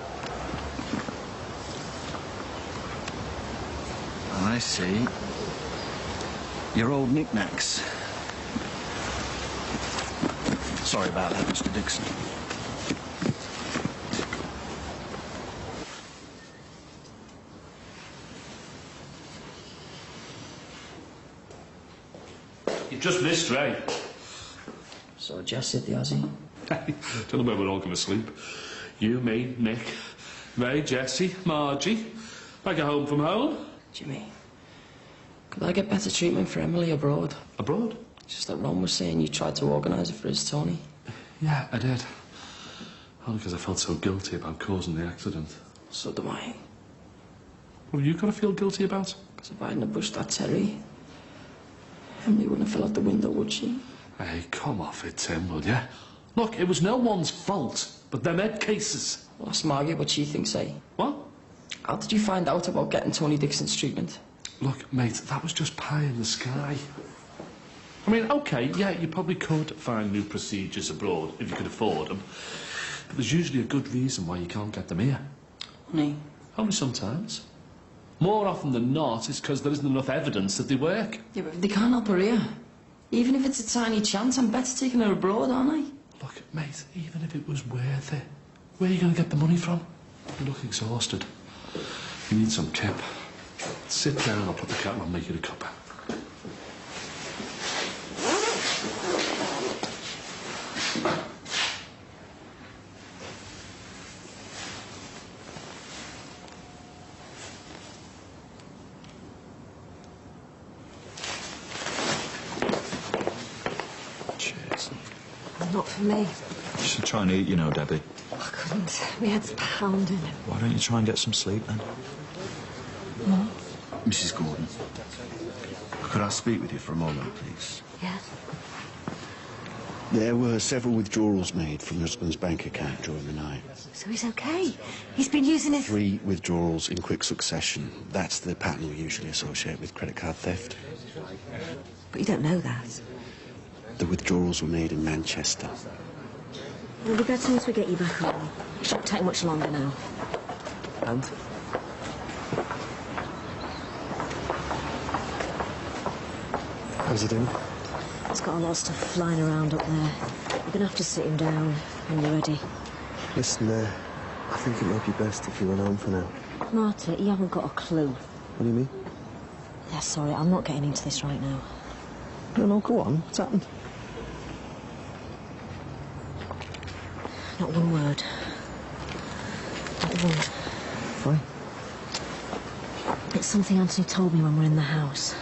S19: I see. Your old knickknacks. Sorry about that, Mr. Dixon.
S11: You just missed Ray.
S3: So Jess hit the Aussie.
S11: Don't know where we're all going to sleep. You, me, Nick, Ray, Jessie, Margie. Like a home from home.
S3: Jimmy, could I get better treatment for Emily abroad?
S11: Abroad?
S3: Just that Ron was saying you tried to organise it for his Tony.
S11: Yeah, I did. Only because I felt so guilty about causing the accident.
S3: So do I.
S11: What have you got to feel guilty about?
S3: Because if I hadn't pushed that Terry, Emily wouldn't have fell out the window, would she?
S11: Hey, come off it, Tim, will ya? Look, it was no one's fault, but them head cases.
S3: Well, ask Margaret what she thinks, eh?
S11: What?
S3: How did you find out about getting Tony Dixon's treatment?
S11: Look, mate, that was just pie in the sky. I mean, OK, yeah, you probably could find new procedures abroad if you could afford them. But there's usually a good reason why you can't get them here.
S3: Honey?
S11: Only sometimes. More often than not, it's because there isn't enough evidence that they work.
S3: Yeah, but if they can't help her here, even if it's a tiny chance, I'm better taking her abroad, aren't I?
S11: Look, mate, even if it was worth it, where are you going to get the money from? You look exhausted. You need some kip. Sit down, I'll put the kettle on, make you a cuppa.
S19: Cheers.
S1: Not for me.
S19: You should try and eat, you know, Debbie.
S1: I couldn't. My head's pounding.
S19: Why don't you try and get some sleep, then?
S1: What?
S5: Mrs. Gordon, could I speak with you for a moment, please?
S1: Yes.
S14: There were several withdrawals made from your husband's bank account during the night.
S1: So he's okay. He's been using his...
S14: 3 withdrawals in quick succession. That's the pattern we usually associate with credit card theft.
S1: But you don't know that.
S14: The withdrawals were made in Manchester.
S13: We'll be better once we get you back home. It shouldn't take much longer now.
S5: And? How's he doing?
S13: He's got a lot of stuff flying around up there. You're going to have to sit him down when you're ready.
S5: Listen, I think it might be best if you went home for now.
S13: Marty, you haven't got a clue.
S5: What do you mean?
S13: Yeah, sorry, I'm not getting into this right now.
S5: No, go on. What's happened?
S13: Not one word. Not one.
S5: Why?
S13: It's something Anthony told me when we were in the house.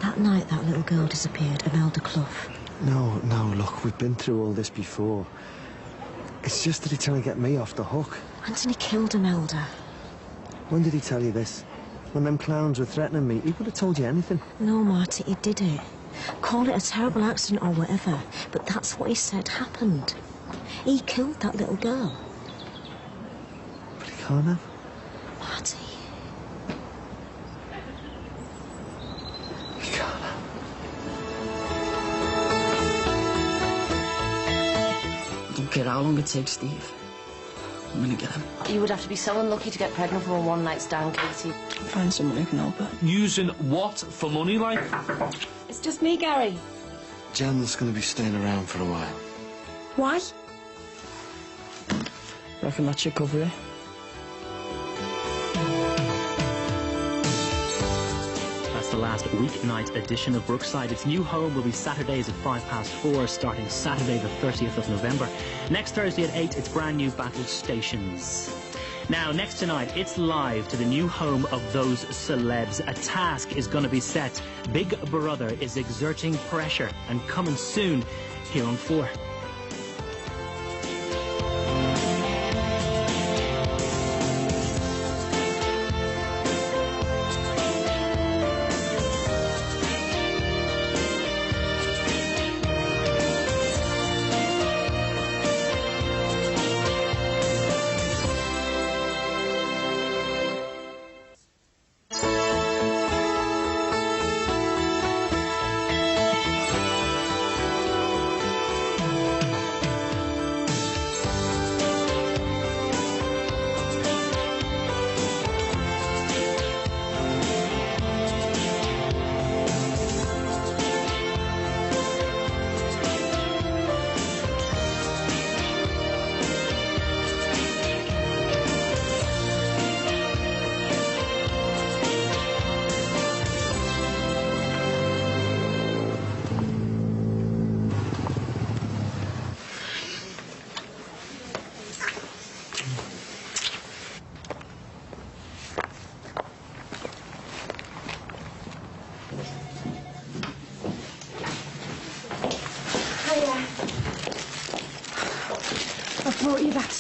S13: That night that little girl disappeared, Imelda Clough.
S5: No, look, we've been through all this before. It's just that he's trying to get me off the hook.
S13: Anthony killed Imelda.
S5: When did he tell you this? When them clowns were threatening me, he could have told you anything.
S13: No, Marty, he did it. Call it a terrible accident or whatever, but that's what he said happened. He killed that little girl.
S5: But he can't have.
S13: Marty.
S5: He can't have.
S3: I don't care how long it takes, Steve. I'm gonna get him.
S22: You would have to be so unlucky to get pregnant from a one-night stand, Katie.
S3: Find someone who can help her.
S11: Using what for money, like?
S22: It's just me, Gary.
S5: Jan's going to be staying around for a while.
S22: Why?
S3: Reckon that should cover it.
S15: That's the last weeknight edition of Brookside. Its new home will be Saturdays at 4:05, starting Saturday the 30th of November. Next Thursday at 8, it's brand new Battle Stations. Now, next tonight, it's live to the new home of those celebs. A task is going to be set. Big Brother is exerting pressure, and coming soon here on 4.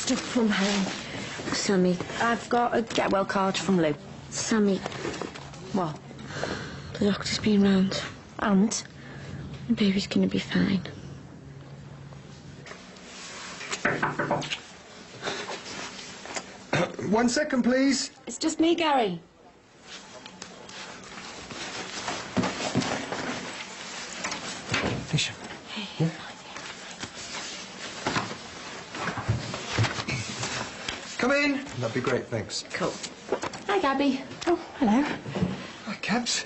S7: stuff from home. Sammy.
S22: I've got a get-well card from Lou.
S7: Sammy.
S22: What?
S7: The doctor's been round.
S22: And?
S7: The baby's gonna be fine.
S6: One second, please.
S22: It's just me, Gary.
S6: Nisha.
S22: Hey.
S6: Yeah? Come in. That'd be great, thanks.
S22: Cool. Hi, Gabby. Oh, hello.
S6: Hi, Cabs.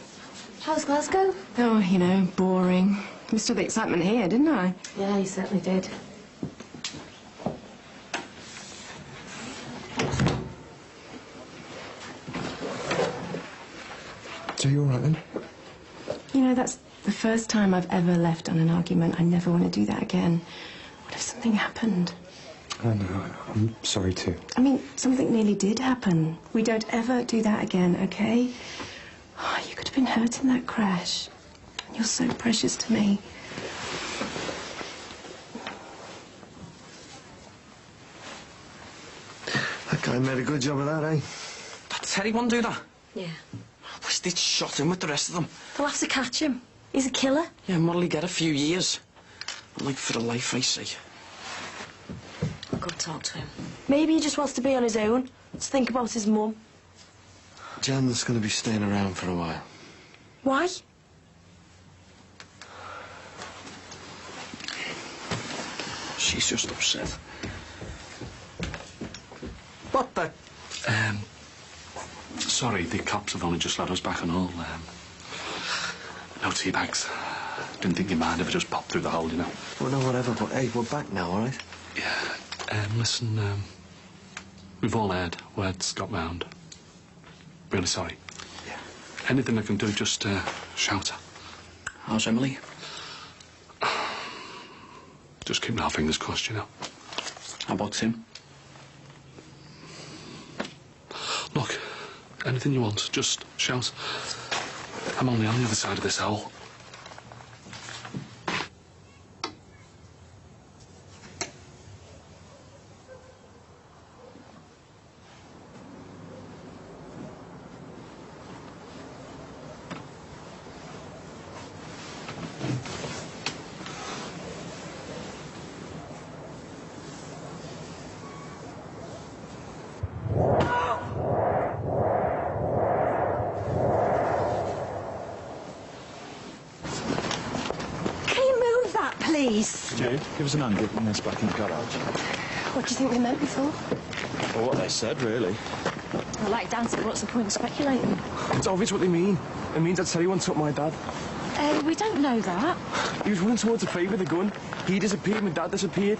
S22: How's Glasgow?
S2: Oh, you know, boring. Missed all the excitement here, didn't I?
S22: Yeah, you certainly did.
S6: So you all right then?
S2: You know, that's the first time I've ever left on an argument. I never want to do that again. What if something happened?
S6: I know. I'm sorry too.
S2: I mean, something nearly did happen. We don't ever do that again, okay? Oh, you could have been hurt in that crash. You're so precious to me.
S5: That guy made a good job of that, eh?
S3: Did Terry want to do that?
S7: Yeah.
S3: I wish they'd shot him with the rest of them.
S7: They'll have to catch him. He's a killer.
S3: Yeah, and what'll he get? A few years? Like for the life I see.
S7: I'll go talk to him.
S22: Maybe he just wants to be on his own. Just think about his mum.
S5: Jan's going to be staying around for a while.
S22: Why?
S3: She's just upset. What the...
S11: Sorry, the cops have only just let us back on all. No tea bags. Didn't think you'd mind if I just popped through the hole, you know.
S5: Well, no, whatever, but hey, we're back now, all right?
S11: Yeah. Listen, we've all heard words got round. Really sorry.
S5: Yeah.
S11: Anything I can do, just shout.
S3: How's Emily?
S11: Just keeping our fingers crossed, you know.
S3: How about Tim?
S11: Look, anything you want, just shout. I'm only on the other side of this hole.
S7: Please.
S19: Jane, give us an hand getting this back in the garage.
S2: What do you think they meant me for?
S19: Well, what they said, really.
S7: I like dancing, what's the point of speculating?
S6: It's obvious what they mean. It means that Terry once took my dad.
S7: We don't know that.
S6: He was running towards a favour with a gun. He disappeared, my dad disappeared.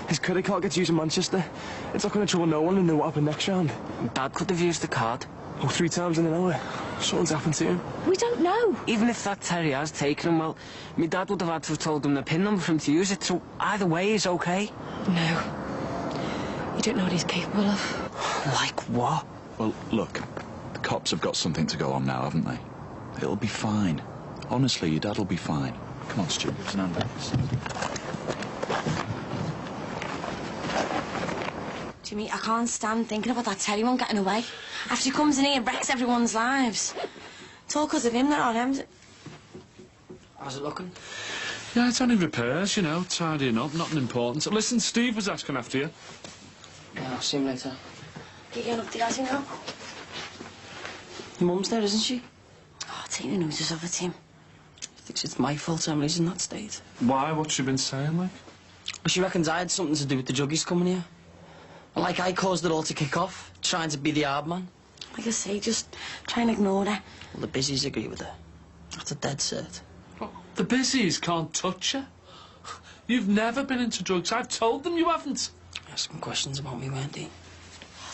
S6: His credit card gets used in Manchester. It's not going to trouble no one to know what happened next round.
S3: Dad could have used the card.
S6: Oh, 3 times in an hour. Something's happened to him.
S7: We don't know.
S3: Even if that Terry has taken him, well, my dad would have had to have told him the PIN number for him to use it, so either way is okay.
S2: No. You don't know what he's capable of.
S3: Like what?
S19: Well, look, the cops have got something to go on now, haven't they? It'll be fine. Honestly, your dad'll be fine. Come on, Stu, give us an hand.
S8: Jimmy, I can't stand thinking about that Terry one getting away. After he comes in here and wrecks everyone's lives. It's all because of him, not on him.
S3: How's it looking?
S11: Yeah, it's only repairs, you know, tidying up, nothing important. Listen, Steve was asking after you.
S3: Yeah, I'll see him later.
S8: Get you up the as you know.
S3: Your mum's there, isn't she?
S8: Oh, take the notice of it, Tim.
S3: Thinks it's my fault Emily's in that state.
S11: Why? What's she been saying, like?
S3: Well, she reckons I had something to do with the juggies coming here. Like I caused it all to kick off, trying to be the hard man.
S8: Like I say, just try and ignore her.
S3: Well, the busies agree with her. That's a dead cert.
S11: Oh, the busies can't touch her. You've never been into drugs. I've told them you haven't.
S3: Asking questions about me, weren't they?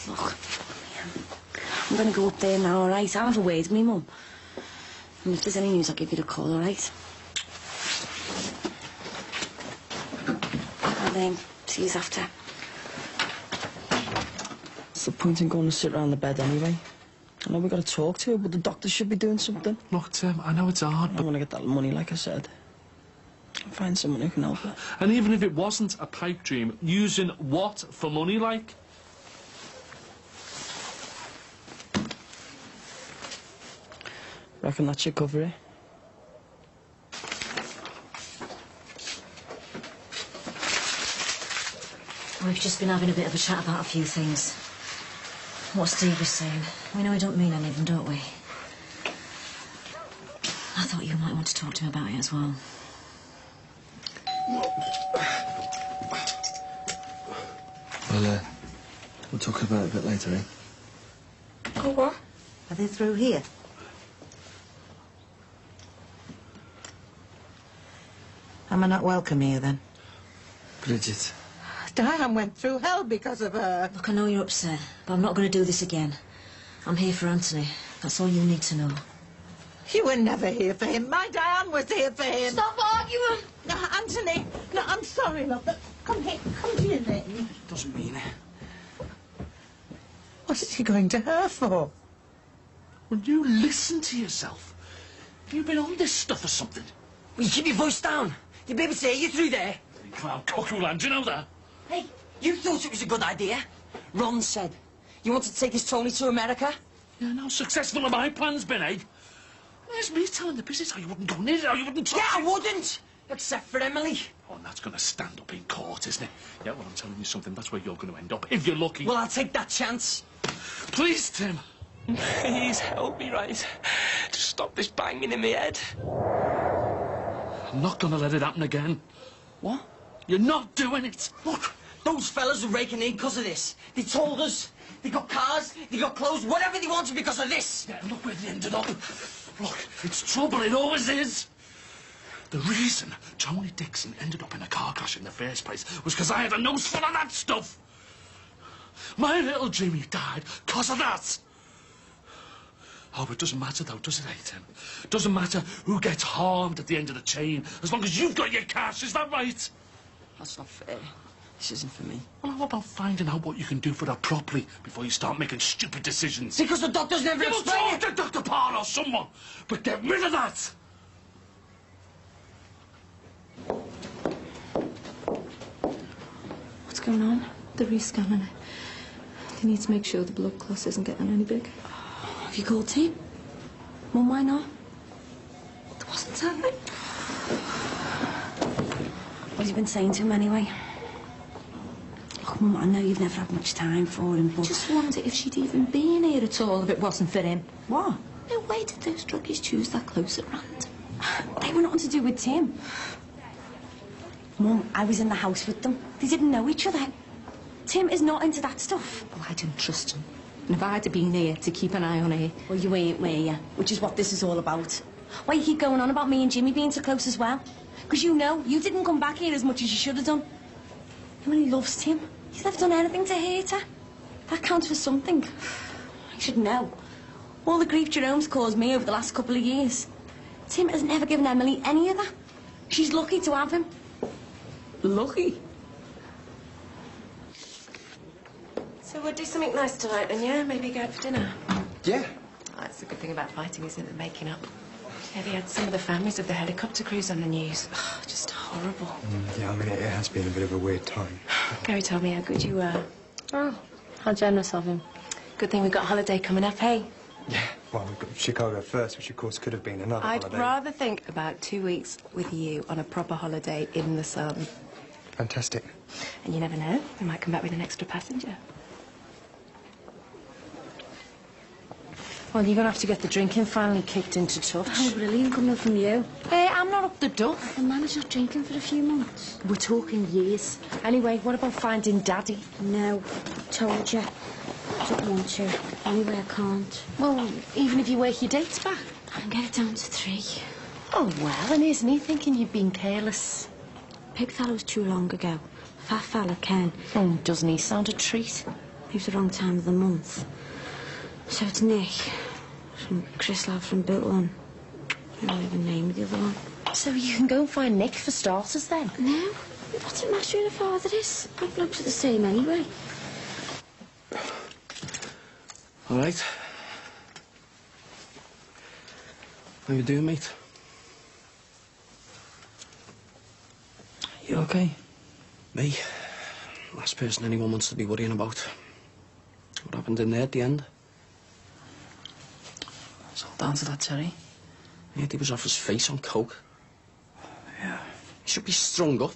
S8: Look, I'm going to go up there now, all right? I'll have a word with me, Mum. And if there's any news, I'll give you the call, all right? I'll see you after.
S3: What's the point in going to sit around the bed anyway? I know we've got to talk to her, but the doctor should be doing something.
S11: Look, Tim, I know it's hard,
S3: I
S11: but...
S3: want to get that money, like I said. Find someone who can help her.
S11: And even if it wasn't a pipe dream, using what for money, like?
S3: Reckon that should cover it.
S13: We've just been having a bit of a chat about a few things. What Steve was saying. We know he don't mean any of them, don't we? I thought you might want to talk to him about it as well.
S5: Well, we'll talk about it a bit later, eh?
S10: Oh, what? Are they through here? Am I not welcome here, then?
S5: Bridget.
S10: Diane went through hell because of her.
S13: Look, I know you're upset, but I'm not going to do this again. I'm here for Anthony. That's all you need to know.
S10: You were never here for him. My Diane was here for him.
S20: Stop arguing!
S10: No, Anthony. No, I'm sorry, love. But come here. Come here, then.
S3: Doesn't mean it.
S10: What is he going to her for?
S11: Will you listen to yourself? Have you been on this stuff or something?
S3: Will you keep your voice down? You'll be able to hear you through there.
S11: You clown cuckoo land, do you know that?
S3: Hey, you thought it was a good idea. Ron said you wanted to take his Tony to America.
S11: Yeah, and how successful have my plans been, eh? Where's me telling the business how you wouldn't go near it, how you wouldn't touch
S3: Yeah,
S11: it?
S3: I wouldn't. Except for Emily.
S11: Oh, and that's going to stand up in court, isn't it? Yeah, well, I'm telling you something. That's where you're going to end up, if you're lucky.
S3: Well, I'll take that chance.
S11: Please, Tim.
S3: Please help me, right? Just stop this banging in my head.
S11: I'm not going to let it happen again.
S3: What?
S11: You're not doing it.
S3: Look, those fellas are raking in because of this. They told us. They got cars, they got clothes, whatever they wanted because of this.
S11: Yeah, look where they ended up. Look, it's trouble, it always is. The reason Tony Dixon ended up in a car crash in the first place was because I had a nose full of that stuff. My little Jimmy died because of that. Oh, but it doesn't matter, though, does it, Tim? Doesn't matter who gets harmed at the end of the chain, as long as you've got your cash, is that right?
S3: That's not fair. This isn't for me.
S11: Well, how about finding out what you can do for her properly before you start making stupid decisions?
S3: Because the doctor's never explained it.
S11: Talk to Dr. Parr or someone, but get rid of that.
S2: What's going on? They're rescanning it. They need to make sure the blood clot isn't getting any bigger.
S8: Have you called Tim? Mum, why not?
S2: There wasn't time.
S8: What have you been saying to him anyway? Look, Mum, I know you've never had much time for him, but...
S2: Just wonder if she'd even been here at all if it wasn't for him.
S8: What?
S2: No way did those druggies choose that close at random.
S8: They were nothing to do with Tim. Mum, I was in the house with them. They didn't know each other. Tim is not into that stuff.
S2: Well, I didn't trust him. And if I'd have been here to keep an eye on her...
S8: Well, you ain't, were you? Which is what this is all about. Why you keep going on about me and Jimmy being so close as well? Because you know, you didn't come back here as much as you should have done. Emily loves Tim. He's never done anything to hurt her. That counts for something. You should know. All the grief Jerome's caused me over the last couple of years. Tim has never given Emily any of that. She's lucky to have him. Lucky?
S22: So we'll do something nice tonight then, yeah? Maybe go out for dinner.
S9: Yeah.
S22: Oh, that's the good thing about fighting, isn't it? The making up. Yeah, they had some of the families of the helicopter crews on the news. Oh, just horrible.
S6: Yeah, I mean, it has been a bit of a weird time.
S22: Gary told me how good you were. Oh, how generous of him. Good thing we've got a holiday coming up, hey?
S6: Yeah, well, we've got Chicago first, which of course could have been another
S22: I'd
S6: holiday.
S22: rather think about 2 weeks with you on a proper holiday in the sun.
S6: Fantastic.
S22: And you never know, we might come back with an extra passenger. Well, you're going to have to get the drinking finally kicked into touch.
S7: Oh, brilliant, coming from you.
S22: Hey, I'm not up the duff.
S7: The man is not drinking for a few months.
S22: We're talking years. Anyway, what about finding Daddy?
S7: No, told you. I don't want to. Anyway, I can't.
S22: Well, even if you work your dates back.
S7: I can get it down to 3.
S22: Oh, well, and isn't he thinking you've been careless?
S7: Pig fellow's too long ago. Fat fella, Ken.
S22: Oh, doesn't he sound a treat?
S7: It was the wrong time of the month. So it's Nick. From Chris Lad from Bilton. I don't even name the other one.
S22: So you can go and find Nick for starters, then?
S7: No. What's it matter who the father is? All blokes are the same anyway.
S5: All right. How you doing, mate?
S3: You okay? Me? Last person anyone wants to be worrying about. What happened in there at the end?
S17: It's all down to that Terry.
S3: Yeah, he was off his face on coke.
S17: Yeah.
S3: He should be strung up.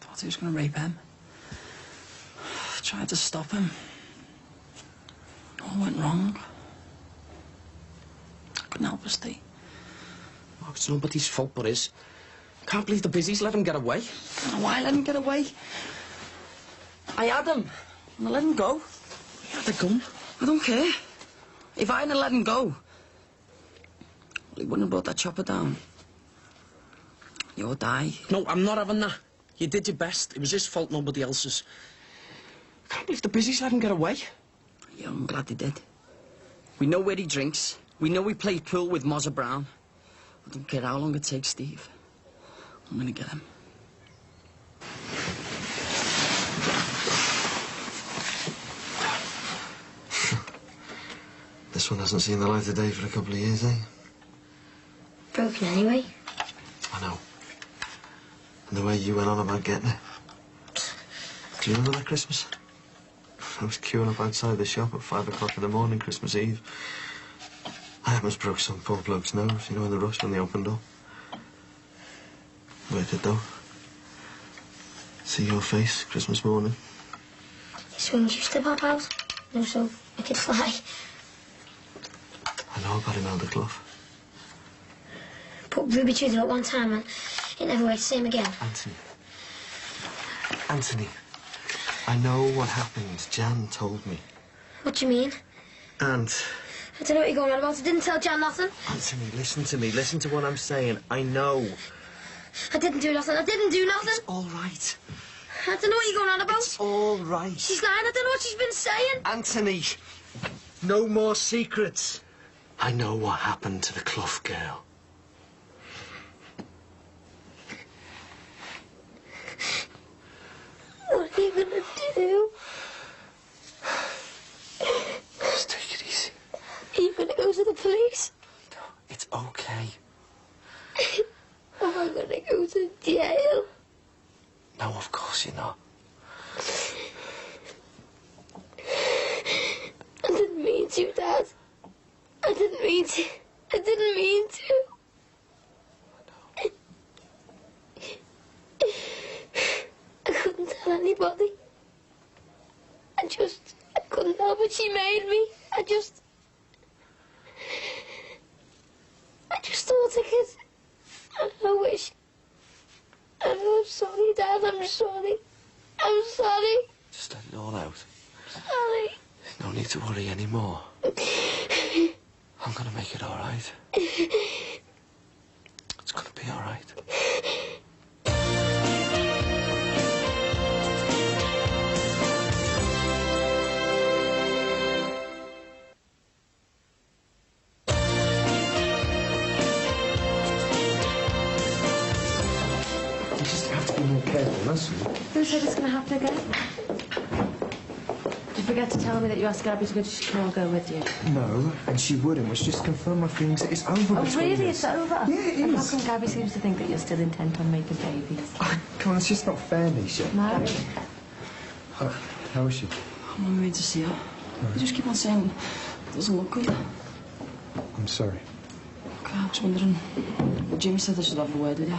S17: Thought he was going to rape him. Tried to stop him. All went wrong. I couldn't help but stay.
S3: Oh, it's nobody's fault but his. Can't believe the busies let him get away.
S17: I don't know why I let him get away. I had him, and I let him go.
S3: He had a gun.
S17: I don't care. If I hadn't let him go, well, he wouldn't have brought that chopper down. You'll die.
S3: No, I'm not having that. You did your best. It was his fault, nobody else's. I can't believe the busies let him get away.
S17: Yeah, I'm glad they did. We know where he drinks. We know he played pool with Mozza Brown. I don't care how long it takes, Steve. I'm gonna get him.
S5: This one hasn't seen the light of day for a couple of years, eh?
S12: Broken anyway.
S5: I know. And the way you went on about getting it. Do you remember that Christmas? I was queuing up outside the shop at 5 o'clock in the morning, Christmas Eve. I almost broke some poor bloke's nose, you know, in the rush when they opened up. Worth it, though. See your face Christmas morning.
S12: So wings used to pop out? No, so I could fly.
S5: I know about him, Elder Clough.
S12: But Ruby chewed it up one time and it never worked the same again.
S5: Anthony, I know what happened. Jan told me.
S12: What do you mean?
S5: And...
S12: I don't know what you're going on about. I didn't tell Jan nothing.
S5: Anthony, listen to me. Listen to what I'm saying. I know.
S12: I didn't do nothing. I didn't do nothing.
S5: It's all right.
S12: I don't know what you're going on about.
S5: It's all right.
S12: She's lying. I don't know what she's been saying.
S5: Anthony, no more secrets. I know what happened to the Clough girl.
S12: What are you going to do?
S5: Just take it easy.
S12: Are you going to go to the police?
S5: It's okay.
S12: Am I going to go to jail?
S5: No, of course you're not.
S12: I didn't mean to, Dad. I didn't mean to. I didn't mean to. I couldn't tell anybody. I couldn't help it. She made me. I just thought I could. I wish. I'm sorry, Dad. I'm sorry. I'm sorry.
S5: Just let it all out.
S12: Sorry.
S5: No need to worry anymore. I'm gonna make it all right. It's gonna be all right.
S6: You just have to be more careful, that's all.
S22: Who said it's going to happen again? Did you forget to tell me that you asked Gabby to go to Chicago with you?
S6: No, and she wouldn't, which just confirmed my feelings that it's over
S22: Oh,
S6: between
S22: really?
S6: us.
S22: It's over?
S6: Yeah, it
S22: And
S6: is.
S22: how come Gabby seems to think that you're still intent on making babies?
S6: Oh, come on, it's just not fair, Nisha.
S22: No?
S6: How is she?
S17: I'm on my way to see her. You just keep on saying it doesn't look good.
S6: I'm sorry.
S17: Okay, I was wondering. Jim said I should have a word with you.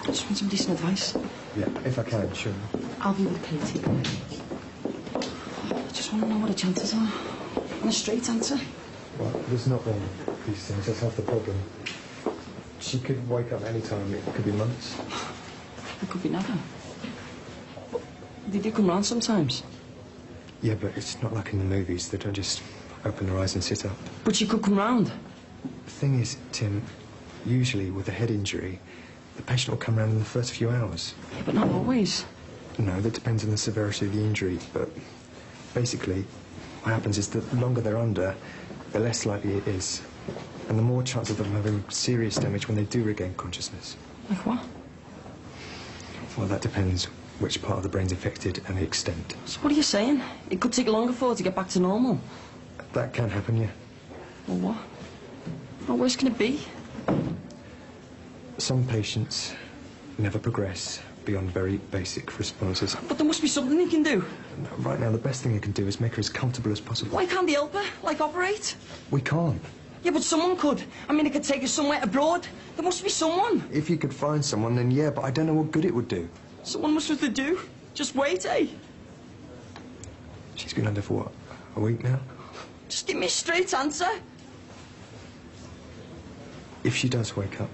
S17: I just want some decent advice.
S6: Yeah, if I can, sure.
S17: I'll be with Katie. I just want to know what the chances are. And a straight answer.
S6: Well, there's not one of these things. That's half the problem. She could wake up any time. It could be months.
S17: It could be never. They do come round sometimes.
S6: Yeah, but it's not like in the movies. They don't just open their eyes and sit up.
S17: But she could come round.
S6: The thing is, Tim, usually with a head injury, the patient will come round in the first few hours.
S17: Yeah, but not always.
S6: No, that depends on the severity of the injury, but basically what happens is the longer they're under, the less likely it is. And the more chance of them having serious damage when they do regain consciousness.
S17: Like what?
S6: Well, that depends which part of the brain's affected and the extent.
S17: So what are you saying? It could take longer for her to get back to normal.
S6: That can happen, yeah.
S17: Well, what? How worse can it be?
S6: Some patients never progress beyond very basic responses.
S3: But there must be something he can do.
S6: Right now, the best thing you can do is make her as comfortable as possible.
S3: Why can't they help her? Like, operate?
S6: We can't.
S3: Yeah, but someone could. I mean, it could take her somewhere abroad. There must be someone.
S6: If you could find someone, then yeah, but I don't know what good it would do.
S3: Someone must have to do. Just wait, eh?
S6: She's been under for what, a week now?
S3: Just give me a straight answer.
S6: If she does wake up,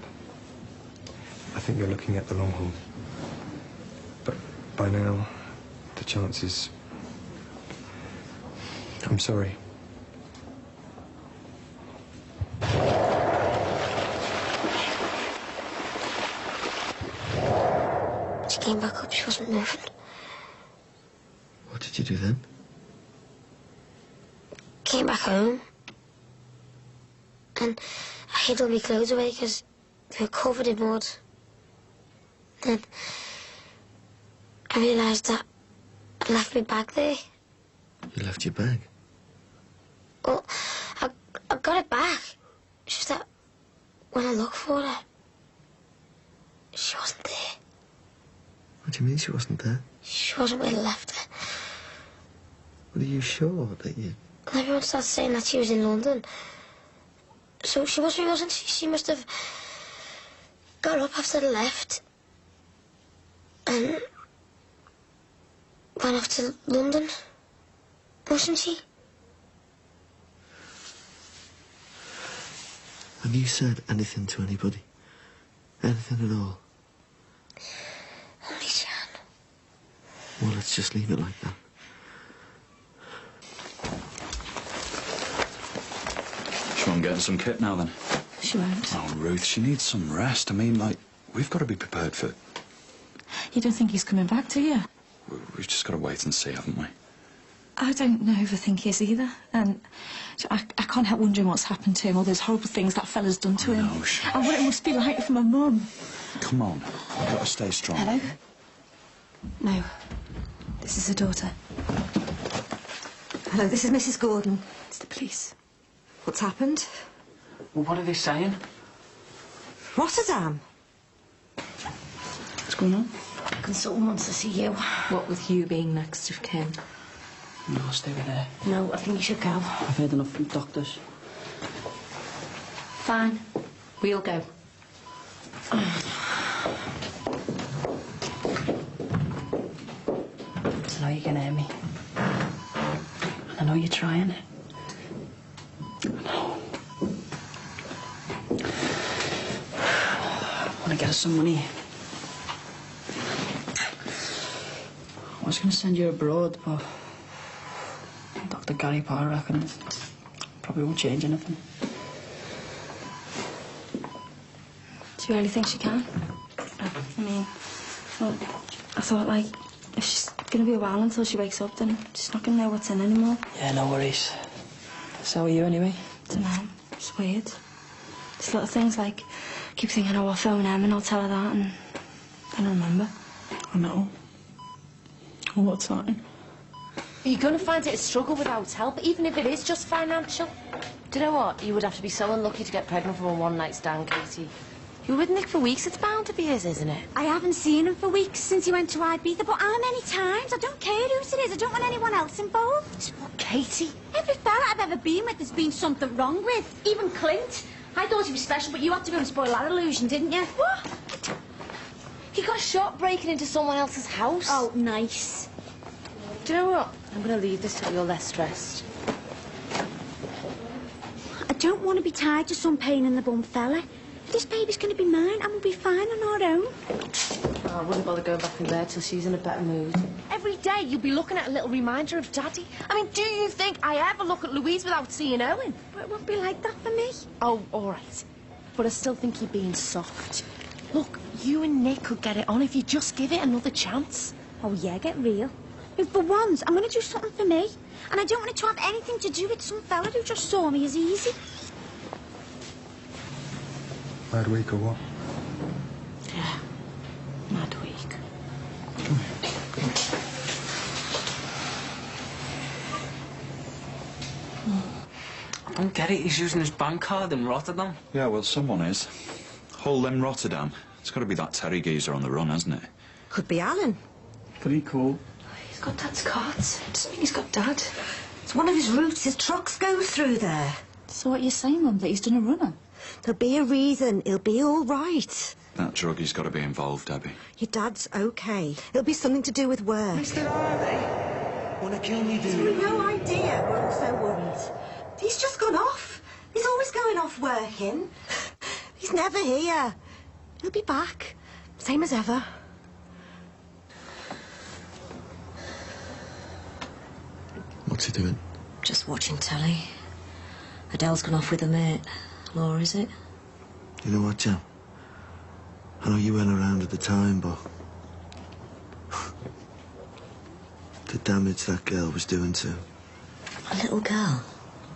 S6: I think you're looking at the long haul. But by now, the chances... I'm sorry.
S12: She came back up, she wasn't moving.
S5: What did you do then?
S12: Came back home. And I hid all my clothes away because they were covered in mud. Then I realised that I'd left my bag there.
S5: You left your bag?
S12: Well, I got it back. It's just that when I looked for her, she wasn't there.
S5: What do you mean she wasn't there?
S12: She wasn't where I left her.
S5: Well, are you sure that you...
S12: And everyone started saying that she was in London. So she wasn't. She must have got up after I left and went off to London, wasn't she?
S5: Have you said anything to anybody? Anything at all?
S12: Only Jan.
S5: Well, let's just leave it like that.
S19: She won't get some kit now, then?
S2: She won't.
S19: Oh, Ruth, she needs some rest. I mean, like, we've got to be prepared for...
S2: You don't think he's coming back, do you?
S19: We've just got to wait and see, haven't we?
S2: I don't know if I think he is either. And I can't help wondering what's happened to him, all those horrible things that fella's done to him.
S19: No, shush.
S2: And what it must be like for my mum.
S19: Come on, we've got to stay strong.
S2: Hello? No. This is her daughter.
S1: Hello, this is Mrs. Gordon.
S2: It's the police.
S1: What's happened?
S3: Well, what are they saying?
S1: Rotterdam.
S2: What's going on?
S7: The consultant wants to see you.
S2: What with you being next of kin?
S17: No, I'll stay with her.
S7: No, I think you should go.
S17: I've heard enough from doctors.
S2: Fine. We'll go.
S17: So now you can hear me. I know you're trying. I know. I want to get us some money. I was going to send you abroad, but Dr. Gary Parr reckons probably won't change anything.
S2: Do you really think she can? I mean, well, I thought, like, if she's going to be a while until she wakes up, then she's not going to know what's in anymore.
S17: Yeah, no worries. So are you, anyway?
S2: Don't know. It's weird. Just little things like, I keep thinking, oh, I'll phone Em and I'll tell her that, and then I remember.
S17: I know. Well, what's that?
S22: You're going to find it a struggle without help, even if it is just financial. Do you know what? You would have to be so unlucky to get pregnant from a one-night stand, Katie. You were with Nick for weeks. It's bound to be his, isn't it?
S7: I haven't seen him for weeks since he went to Ibiza, but how many times? I don't care whose it is. I don't want anyone else involved.
S22: What, Katie?
S7: Every fella I've ever been with, there's been something wrong with. Even Clint. I thought he was special, but you had to go and spoil that illusion, didn't you?
S22: What? He got shot breaking into someone else's house.
S7: Oh, nice.
S22: Do you know what? I'm going to leave this till you're less stressed.
S7: I don't want to be tied to some pain in the bum fella. If this baby's going to be mine, and we'll be fine on our own.
S22: Oh, I wouldn't bother going back in there till she's in a better mood. Every day you'll be looking at a little reminder of Daddy. I mean, do you think I ever look at Louise without seeing Owen?
S7: But it won't be like that for me.
S22: Oh, all right. But I still think you're being soft. Look, you and Nick could get it on if you just give it another chance.
S7: Oh, yeah, get real. And for once, I'm going to do something for me. And I don't want it to have anything to do with some fella who just saw me as easy.
S6: Bad week or what?
S22: Yeah, mad week.
S3: I don't get it. He's using his bank card in Rotterdam.
S19: Yeah, well, someone is. Whole them Rotterdam. It's got to be that Terry geezer on the run, hasn't it?
S1: Could be Alan.
S11: Pretty cool.
S1: He's got Dad's cards. Doesn't mean he's got Dad. It's one of his routes. His trucks go through there.
S4: So what you're saying, Mum, that he's done a runner?
S1: There'll be a reason. He'll be all right.
S19: That druggie's got to be involved, Debbie.
S1: Your Dad's okay. It'll be something to do with work.
S5: Mister Harvey, wanna kill me, do
S1: You've no idea why I'm so worried. He's just gone off. He's always going off working. He's never here. He'll be back. Same as ever.
S5: What's he doing?
S13: Just watching telly. Adele's gone off with a mate. Laura, is it?
S5: You know what, Jam? I know you weren't around at the time, but the damage that girl was doing to...
S13: A little girl?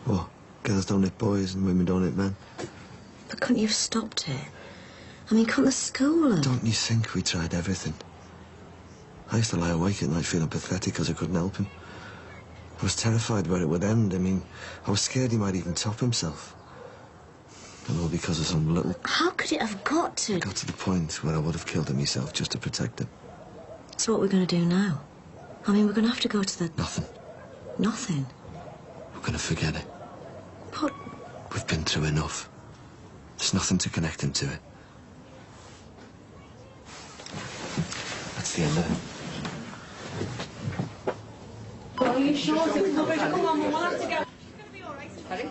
S5: What? Girls don't hit boys and women don't hit men.
S13: But couldn't you have stopped it? I mean, couldn't the school have...
S5: Don't you think we tried everything? I used to lie awake at night feeling pathetic because I couldn't help him. I was terrified where it would end. I mean, I was scared he might even top himself. And all because of some little...
S13: How could it have got to...
S5: It got to the point where I would have killed him myself just to protect him.
S13: So what we're going to do now? I mean, we're going to have to go to the...
S5: Nothing.
S13: Nothing?
S5: We're going to forget it.
S13: But...
S5: We've been through enough. There's nothing to connect him to it. That's the end of it.
S20: Are you sure? Come on, we'll have to go. Ready?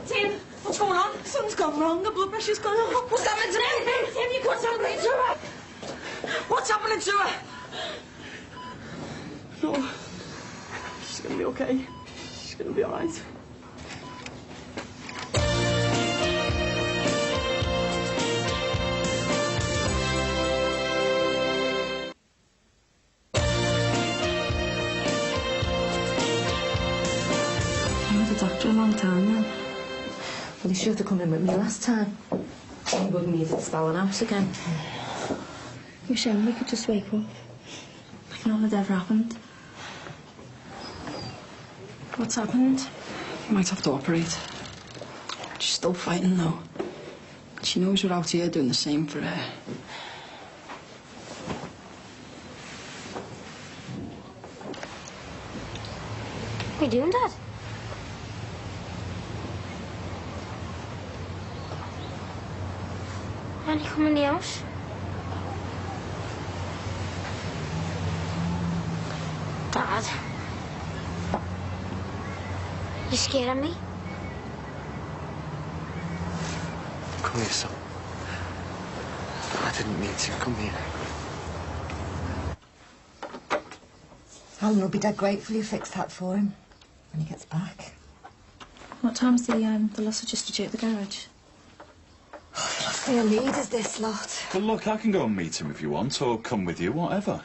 S20: Tim, what's going on? Something's gone wrong. The blood pressure's gone up. What's happening to me? Tim, you've got something to her. What's happening to her? No. She's gonna be okay. She's gonna be all right.
S2: Doctor a long time now. Well, he should have come in with me last time. He wouldn't need it spelling out again.
S7: You're saying we could just wake up like none had ever happened.
S17: What's happened? Might have to operate. She's still fighting, though. She knows we're out here doing the same for her.
S12: What are you doing, Dad? Why don't you come in the house? Dad? You scared of me?
S5: Come here, son. I didn't mean to. Come here.
S1: Alan will be dead grateful you fixed that for him when he gets back.
S4: What time's the loss just due at the garage?
S1: Last thing I need is this lot.
S19: Well, look, I can go and meet him if you want, or come with you, whatever.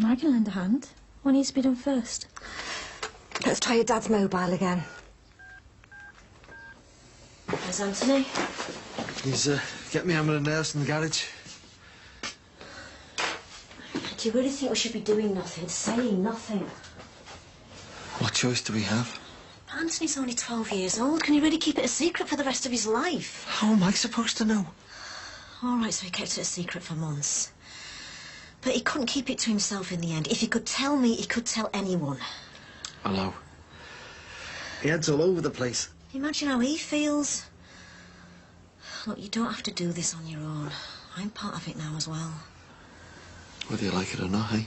S4: I can lend a hand. What needs to be done first?
S1: Let's try your Dad's mobile again.
S13: Where's Anthony?
S5: He's getting me hammer and nails in the garage.
S13: Do you really think we should be doing nothing, saying nothing?
S5: What choice do we have?
S13: Anthony's only 12 years old. Can he really keep it a secret for the rest of his life?
S5: How am I supposed to know?
S13: All right, so he kept it a secret for months. But he couldn't keep it to himself in the end. If he could tell me, he could tell anyone.
S5: I know. He heads all over the place.
S13: Imagine how he feels. Look, you don't have to do this on your own. I'm part of it now as well.
S5: Whether you like it or not, eh?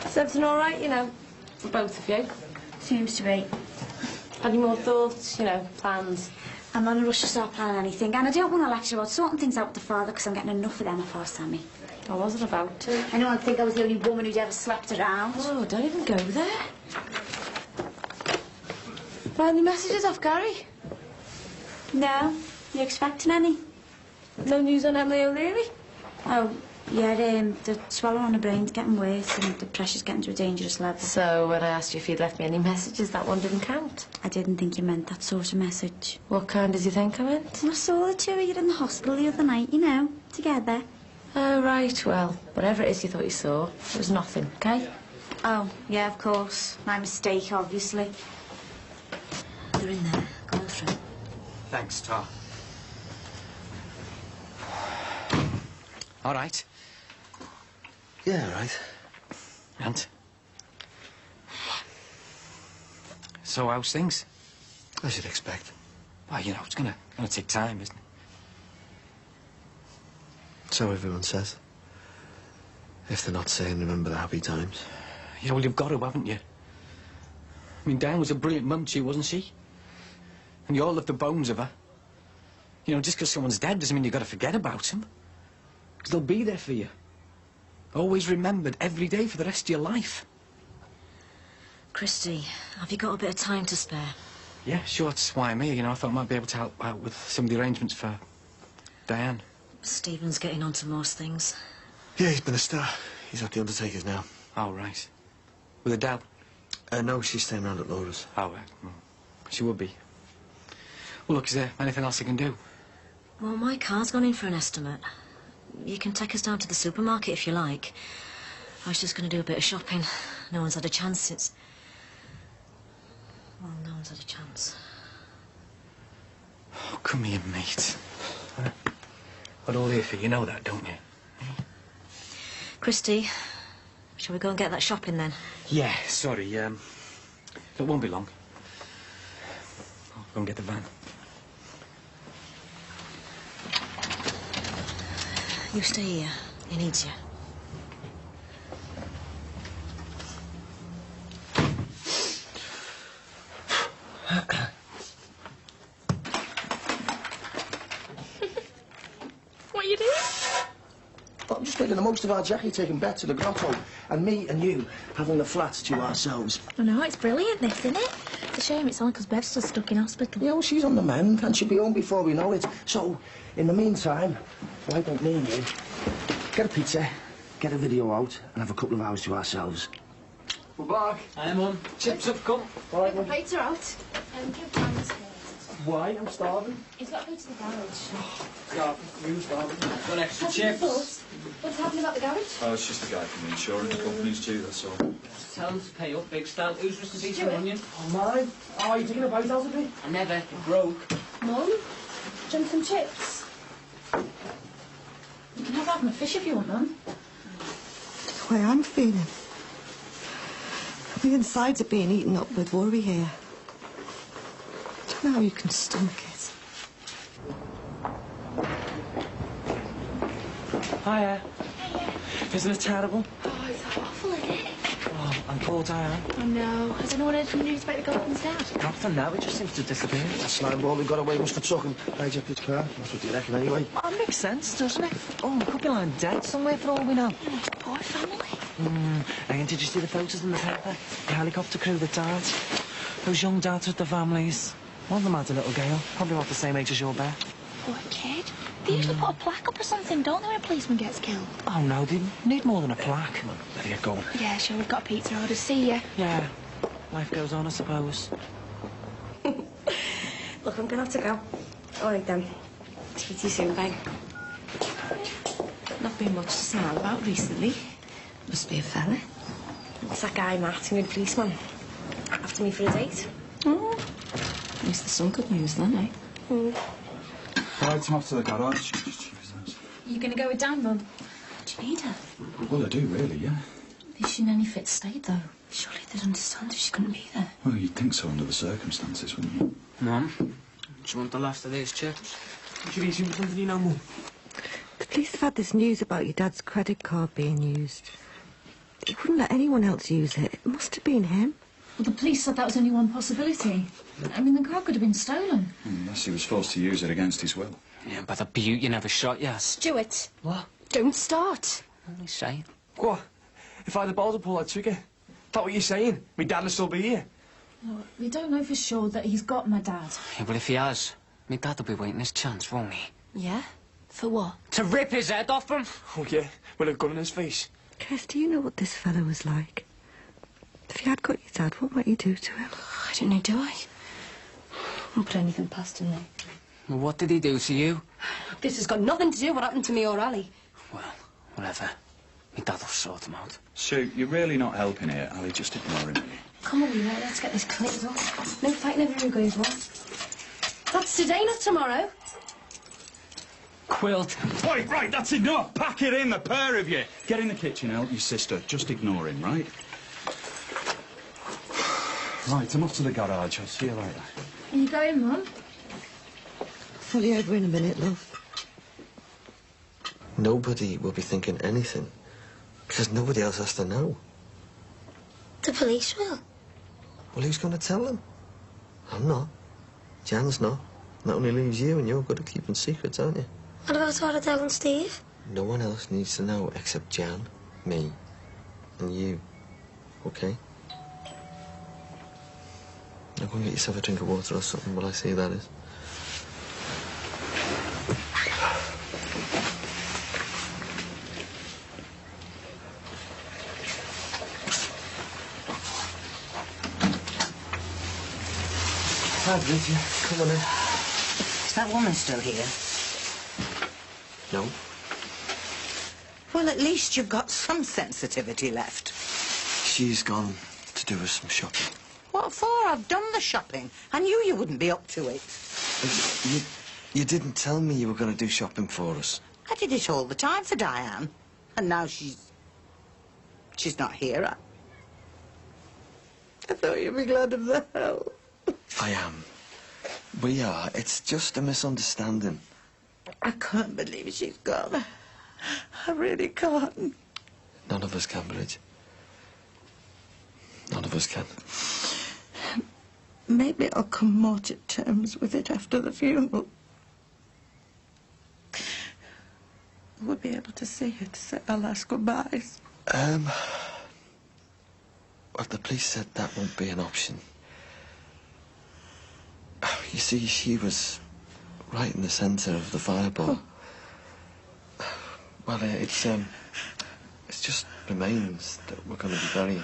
S20: Is everything all right, you know, for both of you?
S7: Seems to be.
S20: Any more thoughts, you know, plans?
S7: I'm not in a rush to start planning anything, and I don't want to lecture about sorting things out with the father because I'm getting enough of them before Sammy.
S20: I wasn't about to.
S7: I know I think I was the only woman who'd ever slept around.
S20: Oh, don't even go there. Find the messages off Gary?
S7: No. You expecting any?
S20: No news on Emily O'Leary?
S7: Oh, yeah, the swelling on the brain's getting worse and the pressure's getting to a dangerous level.
S20: So when I asked you if you'd left me any messages, that one didn't count?
S7: I didn't think you meant that sort of message.
S20: What kind did you think I meant?
S7: I saw the two of you in the hospital the other night, you know, together.
S20: Oh, right, well, whatever it is you thought you saw, it was nothing, OK?
S7: Oh, yeah, of course. My mistake, obviously.
S13: They're in there. Go through.
S5: Thanks, Tar.
S3: All right.
S5: Yeah, all right.
S3: And? So how's things?
S5: As you'd expect.
S3: Well, you know, it's gonna take time, isn't it?
S5: So everyone says. If they're not saying, remember the happy times.
S3: Yeah, well, you've got to, haven't you? I mean, Diane was a brilliant mum to you, wasn't she? And you all love the bones of her. You know, just because someone's dead doesn't mean you've got to forget about them. Because they'll be there for you. Always remembered every day for the rest of your life.
S13: Christy, have you got a bit of time to spare?
S3: Yeah, sure, that's why I'm here. You know, I thought I might be able to help out with some of the arrangements for Diane.
S13: Stephen's getting on to most things.
S5: Yeah, he's been a star. He's at the Undertakers now.
S3: Oh, right. With Adele?
S5: No, she's staying around at Laura's.
S3: Oh, right. Well, she would be. Well, look, is there anything else I can do?
S13: Well, my car's gone in for an estimate. You can take us down to the supermarket if you like. I was just going to do a bit of shopping. No one's had a chance since... Well, no one's had a chance.
S3: Oh, come here, mate. I'm all here for you, know that, don't you?
S13: Christy, shall we go and get that shopping then?
S3: Yeah, sorry, it won't be long. I'll go and get the van.
S13: You stay here. He needs you.
S20: What are you doing?
S16: Well, I'm just making the most of our Jackie taking Bet to the grotto, and me and you having the flat to ourselves.
S4: I know, it's brilliant, this, isn't it? It's a shame it's only because Bev's still stuck in hospital.
S16: Yeah, well, she's on the mend, and she'll be home before we know it. So, in the meantime, why don't me and you get a pizza, get a video out, and have a couple of hours to ourselves?
S3: We're back. Hi, Mum. Chips have come.
S16: All right,
S4: Get the plates are out. Give Dan this first.
S16: Why? I'm starving.
S4: He's got to go to the garage.
S16: Starving. You starving.
S3: Got extra
S4: What's
S3: chips.
S4: What's happening about the garage?
S11: Oh, it's just the guy from the insurance companies too, that's all.
S3: Tell them to pay up, big style. Who's just a beef and
S4: Stuart.
S3: onion?
S16: Oh, my. Oh, are you taking a bite out of me?
S3: I never. It broke.
S4: Mum, do you want some chips? You can have a fish if you want them.
S1: The way I'm feeling. The insides are being eaten up with worry here. I don't know how you can stomach it.
S3: Hiya. Isn't it terrible?
S4: Oh, it's awful, isn't it?
S3: Oh, and poor Diane.
S4: I know. Has anyone heard from the news about the Golden's dad?
S3: Nothing now, it just seems to have disappeared.
S16: That slime ball who got away must have took and hijacked his car. That's what you reckon, anyway.
S3: Well, that makes sense, doesn't it? Oh, he could be lying dead somewhere for all we know.
S4: Poor family.
S3: And did you see the photos in the paper? The helicopter crew that died? Those young dads with the families. One of them had a little girl, probably about the same age as your bear.
S4: Poor kid. They usually put a plaque up or something, don't they, when a policeman gets killed?
S3: Oh, no, they need more than a plaque. Come on, better get going.
S4: Yeah, sure, we've got a pizza order. See ya.
S3: Yeah, life goes on, I suppose.
S8: Look, I'm gonna have to go. All right, then. Speak to you soon, bye.
S7: Not been much to smile about recently. Must be a fella.
S8: It's that guy, Matt, who the policeman. After me for a date.
S7: Oh. At least there's some good news then, eh?
S19: Right, I'm off to the garage.
S4: You gonna go with Dan, Mum?
S7: Do you need her?
S19: Well, I do, really, yeah.
S4: Is she in any fit state, though?
S7: Surely they'd understand if she couldn't be there.
S19: Well, you'd think so under the circumstances, wouldn't you?
S3: Mum, do you want the last of these chips? Should eat with something you know, Mum?
S1: The police have had this news about your dad's credit card being used. He wouldn't let anyone else use it. It must have been him.
S4: Well, the police said that was only one possibility. I mean, the card could have been stolen.
S19: Unless he was forced to use it against his will.
S3: Yeah, but the beaut you never shot, yes.
S20: Stuart.
S3: What?
S20: Don't start.
S3: Only saying.
S18: What? If I had a border pull, I'd trigger. That what you're saying? My dad will still be here.
S4: Well, we don't know for sure that he's got my dad.
S3: Yeah, well, if he has, my dad will be waiting his chance, won't he?
S20: Yeah? For what?
S3: To rip his head off him?
S18: Oh, yeah, with a gun in his face.
S1: Kes, do you know what this fella was like? If you had got your dad, what might you do to him?
S7: I don't know, do I? I won't put anything past him, though.
S3: Well, what did he do to you?
S20: This has got nothing to do with what happened to me or Ali.
S3: Well, whatever. My dad will sort him out.
S19: Sue, you're really not helping here, Ali. Just ignoring me.
S4: Come on, Wheeler, let's get this cleared up.
S20: No fighting over who goes what. That's today, not tomorrow.
S11: quilt.
S19: Right, that's enough. Pack it in, the pair of you. Get in the kitchen, help your sister. Just ignore him, right? Right, I'm off to the garage. I'll see you later.
S22: Are you going, Mum?
S1: Fully over in a minute, love.
S5: Nobody will be thinking anything, because nobody else has to know.
S12: The police will.
S5: Well, who's going to tell them? I'm not. Jan's not. That only leaves you, and you're good at keeping secrets, aren't you?
S12: What about Tara, Del and Steve?
S5: No one else needs to know except Jan, me, and you. Okay? Now go and get yourself a drink of water or something while I see who that is.
S10: Hi, Lydia.
S5: Come on in.
S10: Is that woman still here?
S5: No.
S10: Well, at least you've got some sensitivity left.
S5: She's gone to do us some shopping.
S10: What for? I've done the shopping. I knew you wouldn't be up to it.
S5: You didn't tell me you were going to do shopping for us.
S10: I did it all the time for Diane. And now she's not here. I thought you'd be glad of the help.
S5: I am. We are. It's just a misunderstanding.
S10: I can't believe she's gone. I really can't.
S5: None of us can, Bridge. None of us can.
S10: Maybe I'll come more to terms with it after the funeral. We'll be able to see her to say our last goodbyes.
S5: Well, the police said that won't be an option. You see, she was right in the centre of the fireball. Well, it's just remains that we're going to be burying.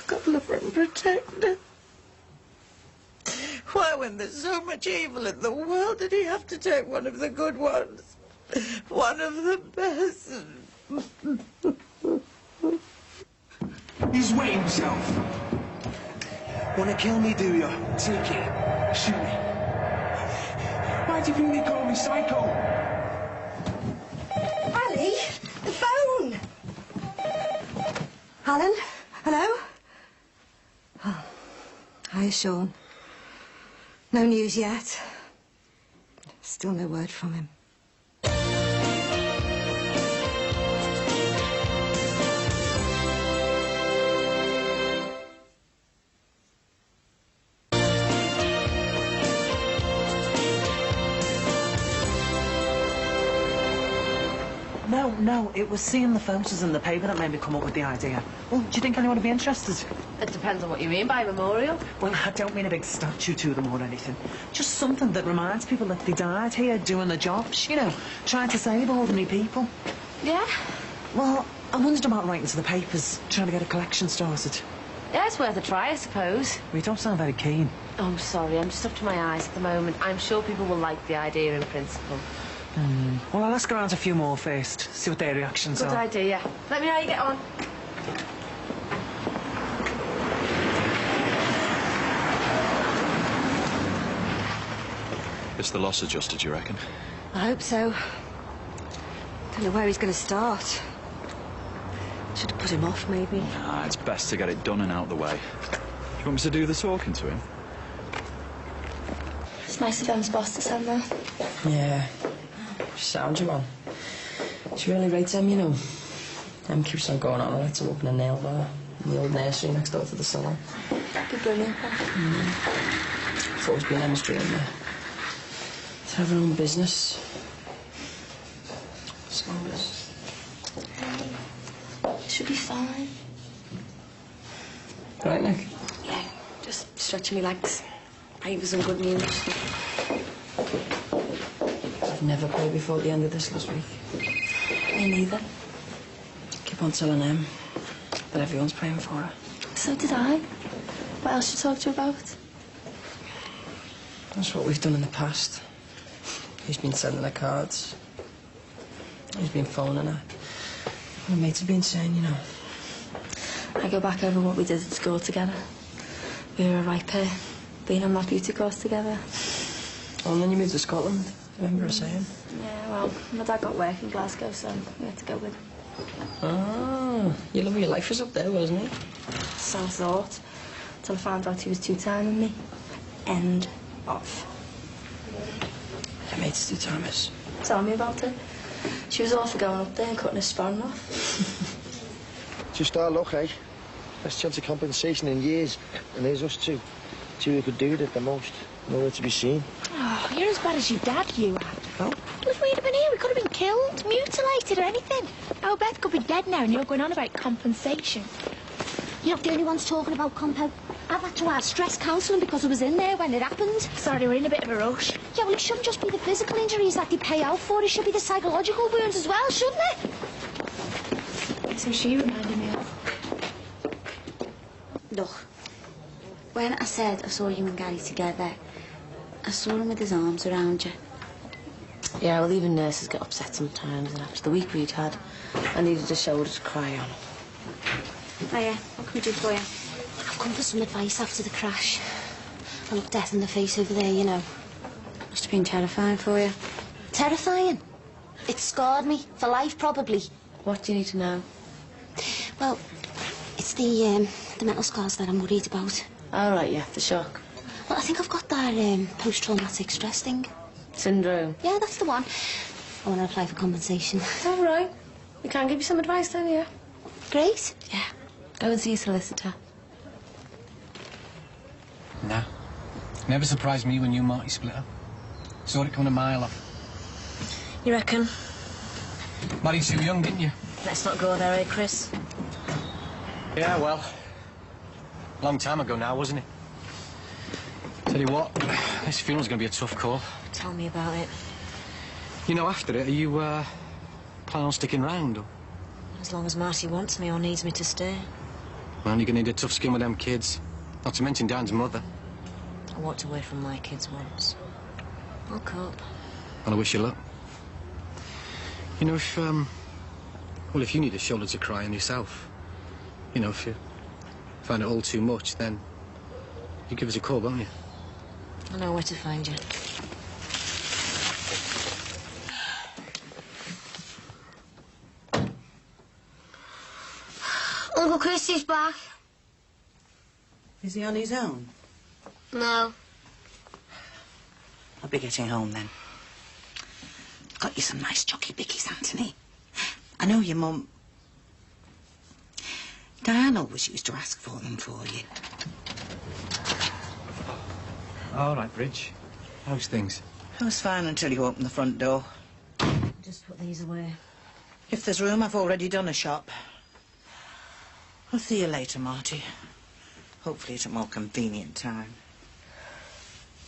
S10: God love her and protect her. Why, when there's so much evil in the world, did he have to take one of the good ones? One of the best.
S18: He's wet himself. Want to kill me, do you? Take it. Shoot me. Why do you think they call me Psycho?
S1: Ali, the phone! Alan, hello? Oh, hi, Sean. No news yet. Still no word from him.
S14: No, it was seeing the photos in the paper that made me come up with the idea. Well, do you think anyone would be interested?
S22: It depends on what you mean by memorial.
S14: Well, I don't mean a big statue to them or anything. Just something that reminds people that they died here doing their jobs, you know, trying to save ordinary people.
S22: Yeah?
S14: Well, I wondered about writing to the papers, trying to get a collection started.
S22: Yeah, it's worth a try, I suppose.
S14: Well, you don't sound very keen.
S22: Oh, I'm sorry, I'm just up to my eyes at the moment. I'm sure people will like the idea in principle.
S14: Well, I'll ask around a few more first, see what their reactions
S22: Good
S14: are.
S22: idea. Let me know how you get on.
S19: Is the loss adjuster, do you reckon?
S1: I hope so. Don't know where he's going to start. Should have put him off, maybe.
S19: Nah, it's best to get it done and out the way. Do you want me to do the talking to him?
S4: It's nice of Em's boss to send that.
S17: Yeah. She sounds you on. She really rates Em, you know. Em keeps on going on. I let her open a nail bar in the old nursery next door to the salon.
S4: That'd be brilliant.
S17: It's always been Em's dream, yeah. To have her own business. So
S4: It should be fine.
S17: right, Nick?
S4: Yeah, just stretching my legs. Pray for some good news.
S17: I've never prayed before the end of this last week.
S4: Me neither.
S17: Keep on telling Em that everyone's praying for her.
S4: So did I. What else should I talk to you about?
S17: That's what we've done in the past. He's been sending her cards. He's been phoning her. My mates have been saying, you know.
S4: I go back over what we did at school together. We were a right pair, being on that beauty course together.
S17: Oh, and then you moved to Scotland. Remember her saying?
S22: Yeah, well, my dad got work in Glasgow, so we had to go with him.
S17: Ah, your love of your life was up there, wasn't it?
S22: So I thought, till I found out he was two-timing me. End of.
S17: Your mate's two-timers.
S22: Tell me about it. She was all for going up there and cutting his span off.
S16: Just our luck, eh? Best chance of compensation in years. And there's us two. Two who could do it at the most. Nowhere to be seen.
S7: Oh, you're as bad as your dad, you are.
S16: Oh?
S7: Well, if we'd have been here, we could have been killed, mutilated or anything. Our Beth could be dead now and you're going on about compensation. You're not the only ones talking about compo. I've had to have stress counselling because I was in there when it happened. Sorry, we're in a bit of a rush. Yeah, well, it shouldn't just be the physical injuries that they pay out for. It should be the psychological wounds as well, shouldn't it?
S22: So she reminded me of.
S7: Look, when I said I saw you and Gary together, I saw him with his arms around you.
S22: Yeah, well, even nurses get upset sometimes, and after the week we'd had, I needed a shoulder to cry on.
S7: Oh, yeah, what can we do for you? I've come for some advice after the crash. I looked death in the face over there, you know. Must have been terrifying for you. Terrifying? It scarred me, for life, probably.
S22: What do you need to know?
S7: Well, it's the mental scars that I'm worried about.
S22: All right, yeah, the shock.
S7: Well, I think I've got that post-traumatic stress thing.
S22: Syndrome?
S7: Yeah, that's the one. I want to apply for compensation.
S22: All right. We can give you some advice, though, yeah?
S7: Great.
S22: Yeah. Go and see your solicitor.
S3: Nah. Never surprised me when you and Marty split up. Saw it coming a mile off.
S22: You reckon?
S3: Married too young, didn't you?
S22: Let's not go there, eh, Chris?
S3: Yeah, well, long time ago now, wasn't it? Tell you what, this funeral's going to be a tough call.
S13: Tell me about it.
S3: You know, after it, are you, planning on sticking round, or...?
S13: As long as Marty wants me or needs me to stay.
S3: Well, you're going to need a tough skin with them kids. Not to mention Dan's mother.
S13: I walked away from my kids once. I'll cope.
S3: Well, I wish you luck. You know, if, well, if you need a shoulder to cry on yourself, you know, if you find it all too much, then you give us a call, won't you?
S13: I know where to find you.
S12: Uncle Chrissy's back.
S10: Is he on his own?
S12: No.
S10: I'll be getting home then. Got you some nice jockey bickies, Anthony. I know your mum... Diane always used to ask for them for you.
S3: All right, Bridge. How's things?
S10: I was fine until you opened the front door.
S13: Just put these away.
S10: If there's room, I've already done a shop. I'll see you later, Marty. Hopefully at a more convenient time.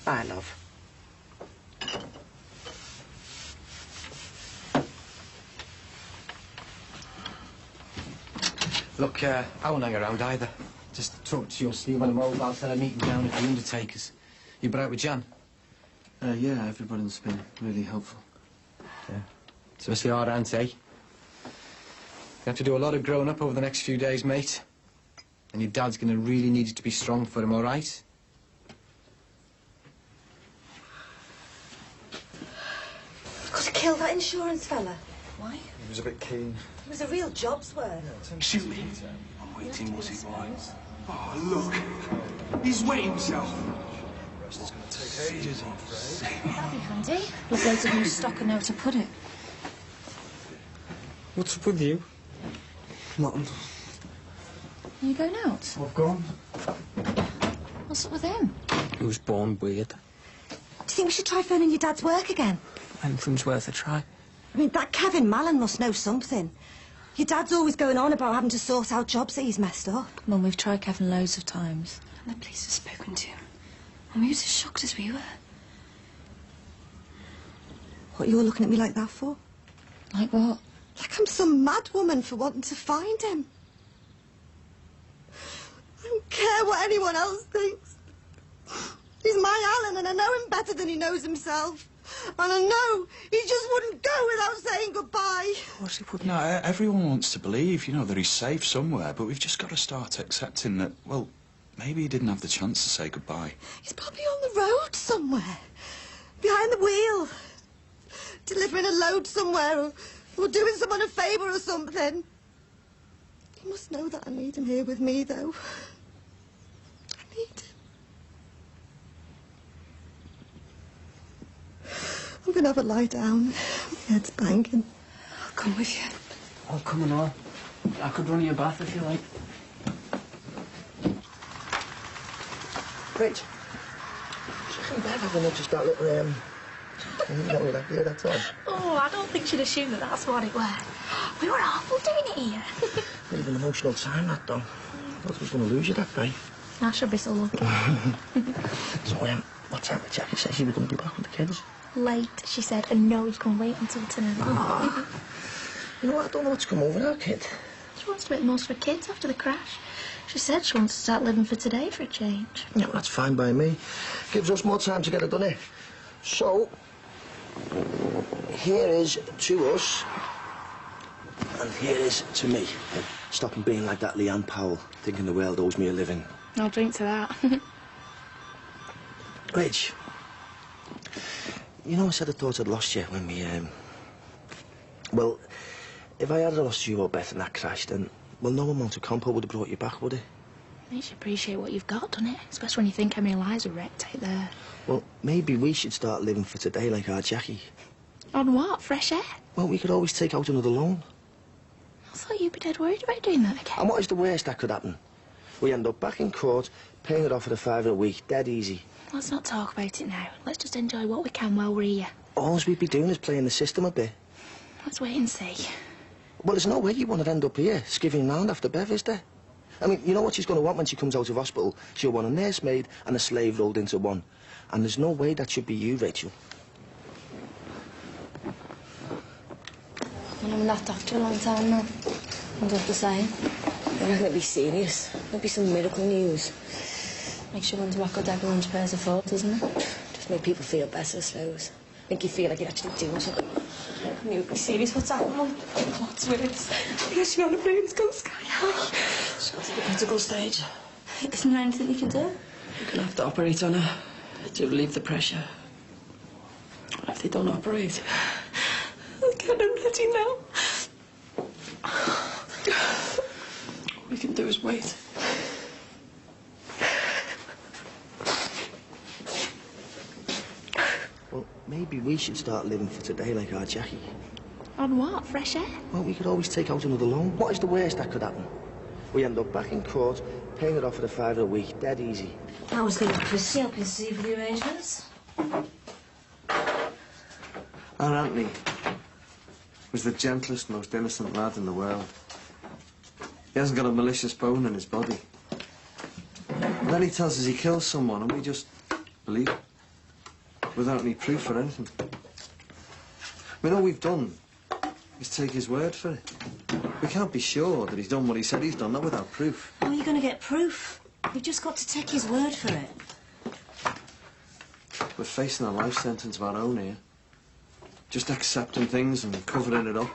S10: Bye, love.
S3: Look, I won't hang around either. Just talk to your Steve on a mobile, tell her meeting down at the Undertakers. You been out with Jan?
S5: Yeah, everybody's been really helpful.
S3: Yeah. So it's the hard aunt, eh? You have to do a lot of growing up over the next few days, mate. And your dad's going to really need you to be strong for him, all right?
S1: Got to kill that insurance fella. Why?
S6: He was a bit keen.
S1: It was a real job's work.
S18: Shoot me. I'm waiting, was he, boy? Oh, look. He's wet himself.
S6: It's going to take ages, I'm afraid.
S22: That'd be handy. With loads of new stock and nowhere to put it.
S3: What's up with you?
S5: Nothing.
S22: Are you going out?
S5: I've gone.
S22: What's up with him?
S17: He was born weird.
S1: Do you think we should try phoning your dad's work again?
S17: Anything's worth a try.
S1: I mean, that Kevin Mallon must know something. Your dad's always going on about having to sort out jobs that he's messed up.
S22: Mum, we've tried Kevin loads of times.
S2: And the police have spoken to him. And we were as shocked as we were.
S1: What you're looking at me like that for?
S22: Like what?
S1: Like I'm some mad woman for wanting to find him. I don't care what anyone else thinks. He's my Alan, and I know him better than he knows himself. And I know he just wouldn't go without saying goodbye.
S19: Of course he would. No, everyone wants to believe, you know, that he's safe somewhere, but we've just got to start accepting that, well, maybe he didn't have the chance to say goodbye.
S1: He's probably on the road somewhere, behind the wheel, delivering a load somewhere or doing someone a favour or something. He must know that I need him here with me, though. I need him. I'm going to have a lie down. My head's banging. I'll come with you.
S17: I'll come and all. I could run you a bath if you like.
S16: Rich, I think Bev having just that little, that beer, that's all.
S4: Oh, I don't think she'd assume that that's what it was. We were awful doing it here.
S16: Bit of an emotional time, that, though. I thought I was going to lose you that day.
S4: I should be so lucky.
S16: So, what time did Jackie say she was going to be back with the kids?
S4: Late, she said, and no, you can wait until tonight.
S16: Oh. You know what, I don't know what's come over our kid.
S4: She wants to make the most of her kids after the crash. She said she wants to start living for today for a change.
S16: Yeah, well, that's fine by me. Gives us more time to get it done, eh? So, here is to us, and here is to me. Stopping being like that Leanne Powell, thinking the world owes me a living.
S4: I'll drink to that.
S16: Rich, you know I said I thought I'd lost you when we, Well, if I had lost you or Beth in that crash, then, well, no amount of compo would have brought you back, would it?
S4: You should appreciate what you've got, doesn't it? Especially when you think how many lives were wrecked out there.
S16: Well, maybe we should start living for today like our Jackie.
S4: On what? Fresh air?
S16: Well, we could always take out another loan.
S4: I thought you'd be dead worried about doing that again.
S16: And what is the worst that could happen? We end up back in court, paying it off at a £5 a week, dead easy.
S4: Let's not talk about it now. Let's just enjoy what we can while we're here.
S16: All we'd be doing is playing the system a bit.
S4: Let's wait and see.
S16: Well, there's no way you want to end up here, skivvying round after Bev, is there? I mean, you know what she's going to want when she comes out of hospital? She'll want a nursemaid and a slave rolled into one. And there's no way that should be you, Rachel.
S8: I haven't laughed after a long time now. I'm just the same. I reckon it'd be serious. It'd be some miracle news. Makes you wonder what good everyone's prayers are for, doesn't it? Just make people feel better, I suppose. Make you feel like you're actually doing something. I knew it'd be serious. What's happening, Mum? What's with it? I guess you're on a plane, it's going sky high. She's got to the critical stage. Isn't there anything you can do?
S17: You're going to have to operate on her to relieve the pressure. What if they don't operate?
S4: I can't, I'm ready now.
S17: All we can do is wait.
S16: Well, maybe we should start living for today like our Jackie.
S4: On what? Fresh air?
S16: Well, we could always take out another loan. What is the worst that could happen? We end up back in court, paying it off at a £5 a week, dead easy.
S13: How was the Chrissy helping Steve with the arrangements?
S5: Our Anthony was the gentlest, most innocent lad in the world. He hasn't got a malicious bone in his body. And then he tells us he killed someone and we just believe it, without any proof or anything. I mean, all we've done is take his word for it. We can't be sure that he's done what he said he's done, not without proof.
S13: How are you going to get proof? You've just got to take his word for it.
S5: We're facing a life sentence of our own here. Just accepting things and covering it up.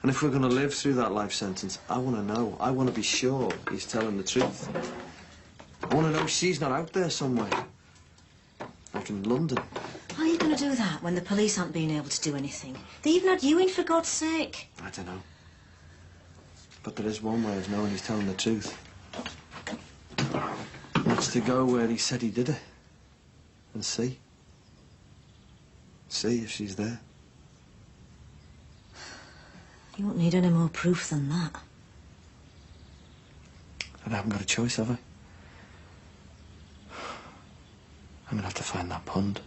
S5: And if we're going to live through that life sentence, I want to know. I want to be sure he's telling the truth. I want to know she's not out there somewhere. Like in London.
S13: How are you going to do that when the police aren't being able to do anything? They even had you in, for God's sake.
S5: I don't know. But there is one way of knowing he's telling the truth. It's to go where he said he did it. And see. See if she's there.
S13: You won't need any more proof than that.
S5: I haven't got a choice, have I? I'm gonna have to find that pond.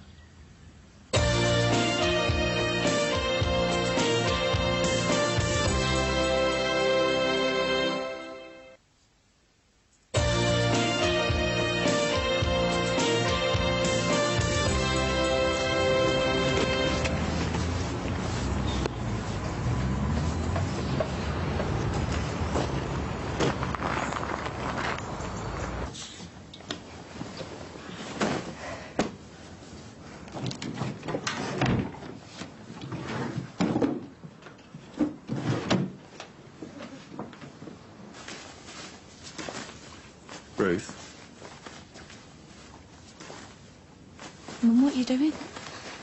S4: Mum, what are you doing?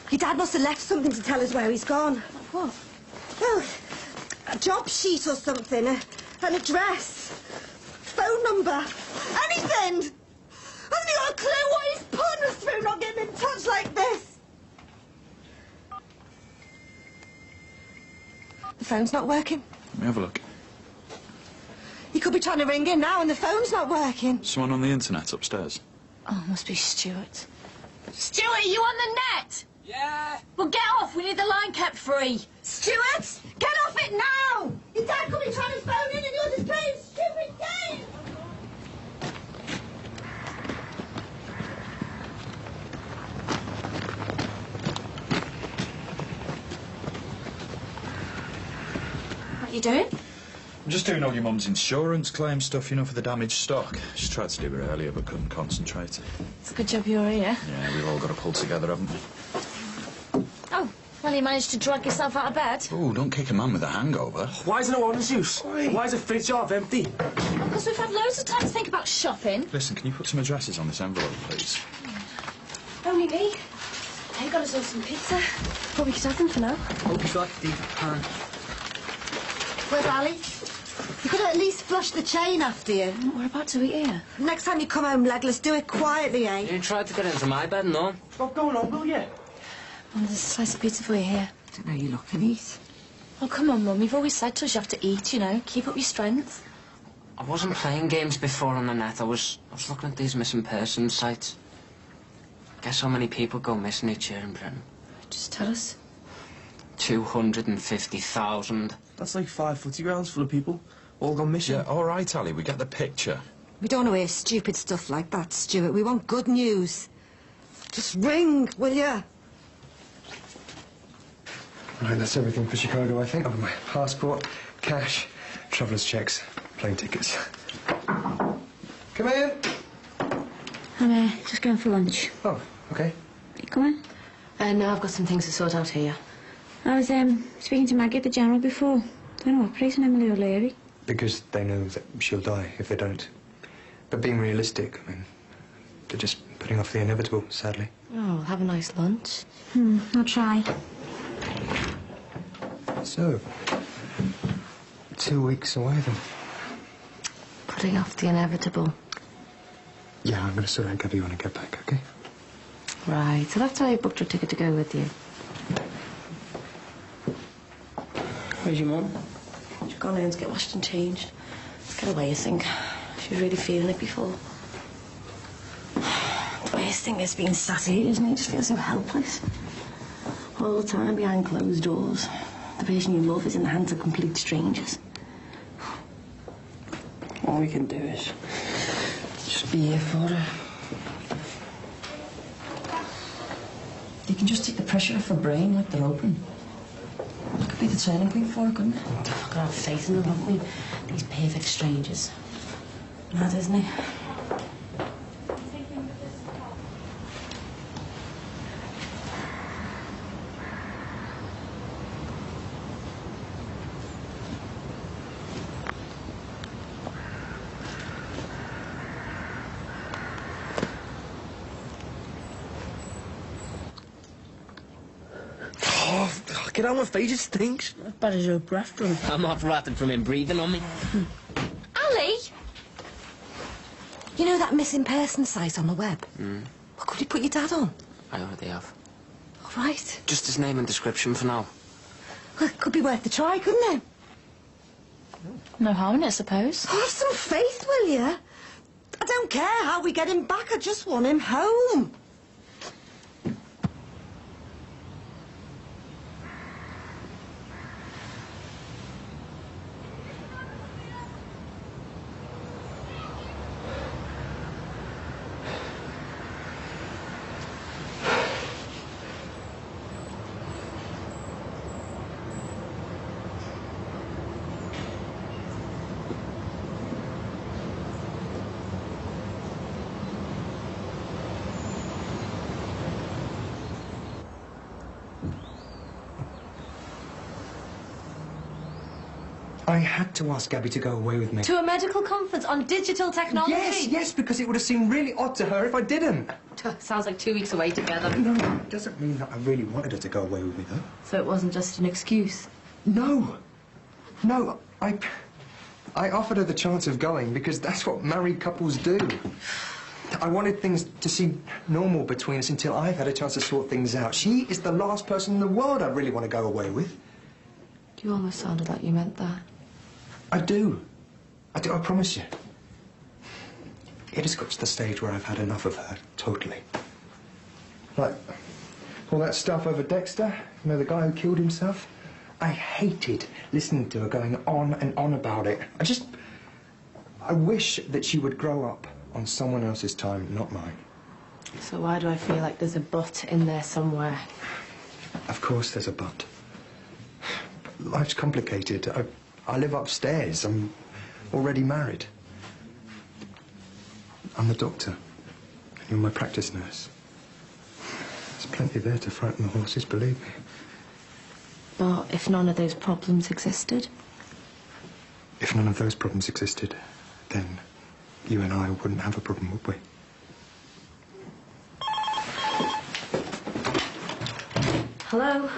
S1: Your dad must have left something to tell us where he's gone.
S22: What?
S1: Well, a job sheet or something, an address, phone number, anything. Hasn't he got a clue what he's putting us through not getting in touch like this? The phone's not working.
S19: Let me have a look.
S1: He could be trying to ring in now and the phone's not working.
S19: Someone on the internet upstairs.
S22: Oh, must be Stuart.
S7: Stuart, are you on the net?
S17: Yeah.
S7: Well, get off. We need the line kept free.
S1: Stuart, get off it now! Your dad could be trying to phone in and you're just playing stupid games!
S22: What are you doing?
S19: I'm just doing all your mum's insurance claim stuff, you know, for the damaged stock. Just tried to do it earlier, but couldn't concentrate.
S22: It's a good job you're here.
S19: Yeah, we've all got to pull together, haven't we?
S22: Oh, well, you managed to drag yourself out of bed.
S19: Oh, don't kick a man with a hangover.
S18: Why is no orange juice? Why is the fridge half empty?
S22: Because we've had loads of time to think about shopping.
S19: Listen, can you put some addresses on this envelope, please?
S22: Only me. I got us all some pizza. But we could have them for now.
S17: Hope you got the pan.
S1: Where's Ali? You could at least flush the chain after you.
S22: We're about to eat here.
S1: Next time you come home legless, do it quietly, eh?
S17: You tried to get into my bed, no?
S18: Stop going on, will you?
S22: Oh, there's a slice of pizza for you here.
S1: I don't know, you look and eat.
S22: Oh, come on, Mum. You've always said to us you have to eat, you know. Keep up your strength.
S17: I wasn't playing games before on the net. I was looking at these missing persons sites. Guess how many people go missing each year in Britain?
S22: Just tell us.
S17: 250,000.
S18: That's like 5 footy grounds full of people, all gone missing.
S19: Yeah, all right, Ali, we get the picture.
S1: We don't want to hear stupid stuff like that, Stuart. We want good news. Just ring, will you?
S6: Right, that's everything for Chicago, I think. I've got my passport, cash, traveller's checks, plane tickets. Come in.
S7: I'm just going for lunch.
S6: Oh, OK.
S7: You coming?
S22: No, I've got some things to sort out here.
S7: I was speaking to Maggie at the General before. Don't know what praising Emily O'Leary.
S6: Because they know that she'll die if they don't. But being realistic, I mean, they're just putting off the inevitable, sadly.
S22: Oh, have a nice lunch.
S7: I'll try.
S6: So, 2 weeks away then.
S22: Putting off the inevitable.
S6: Yeah, I'm going to sort out Gabby when I get back, OK?
S22: Right, so that's why I booked her ticket to go with you. Where's your mum? She's gone in to get washed and changed. Get away, I think. She was really feeling it before. The worst thing is being sat here, isn't it? You just feel so helpless. All the time behind closed doors. The person you love is in the hands of complete strangers. All we can do is just be here for her. You can just take the pressure off her brain like they're open. It could be the turning point for her, couldn't it? We've got to have faith in them, haven't we? These perfect strangers. Mad, isn't he?
S18: Get out of my face, it stinks.
S17: As bad as your breath, brother. I'm not ratting from him breathing on me.
S1: Ali! You know that missing person site on the web? What could you put your dad on?
S17: I already have.
S1: All right.
S17: Just his name and description for now.
S1: Well, it could be worth a try, couldn't it?
S22: No harm in it, I suppose.
S1: Oh, have some faith, will you? I don't care how we get him back. I just want him home.
S6: I had to ask Gabby to go away with me.
S22: To a medical conference on digital technology?
S6: Yes, because it would have seemed really odd to her if I didn't.
S22: Sounds like 2 weeks away together.
S6: No, it doesn't mean that I really wanted her to go away with me, though.
S22: So it wasn't just an excuse?
S6: No, I offered her the chance of going because that's what married couples do. I wanted things to seem normal between us until I've had a chance to sort things out. She is the last person in the world I really want to go away with.
S22: You almost sounded like you meant that.
S6: I do, I promise you. It has got to the stage where I've had enough of her, totally. Like, all that stuff over Dexter, you know, the guy who killed himself? I hated listening to her going on and on about it. I wish that she would grow up on someone else's time, not mine.
S22: So why do I feel like there's a but in there somewhere?
S6: Of course there's a but. Life's complicated. I live upstairs. I'm already married. I'm the doctor. You're my practice nurse. There's plenty there to frighten the horses, believe me.
S22: But if none of those problems existed?
S6: If none of those problems existed, then you and I wouldn't have a problem, would we?
S22: Hello?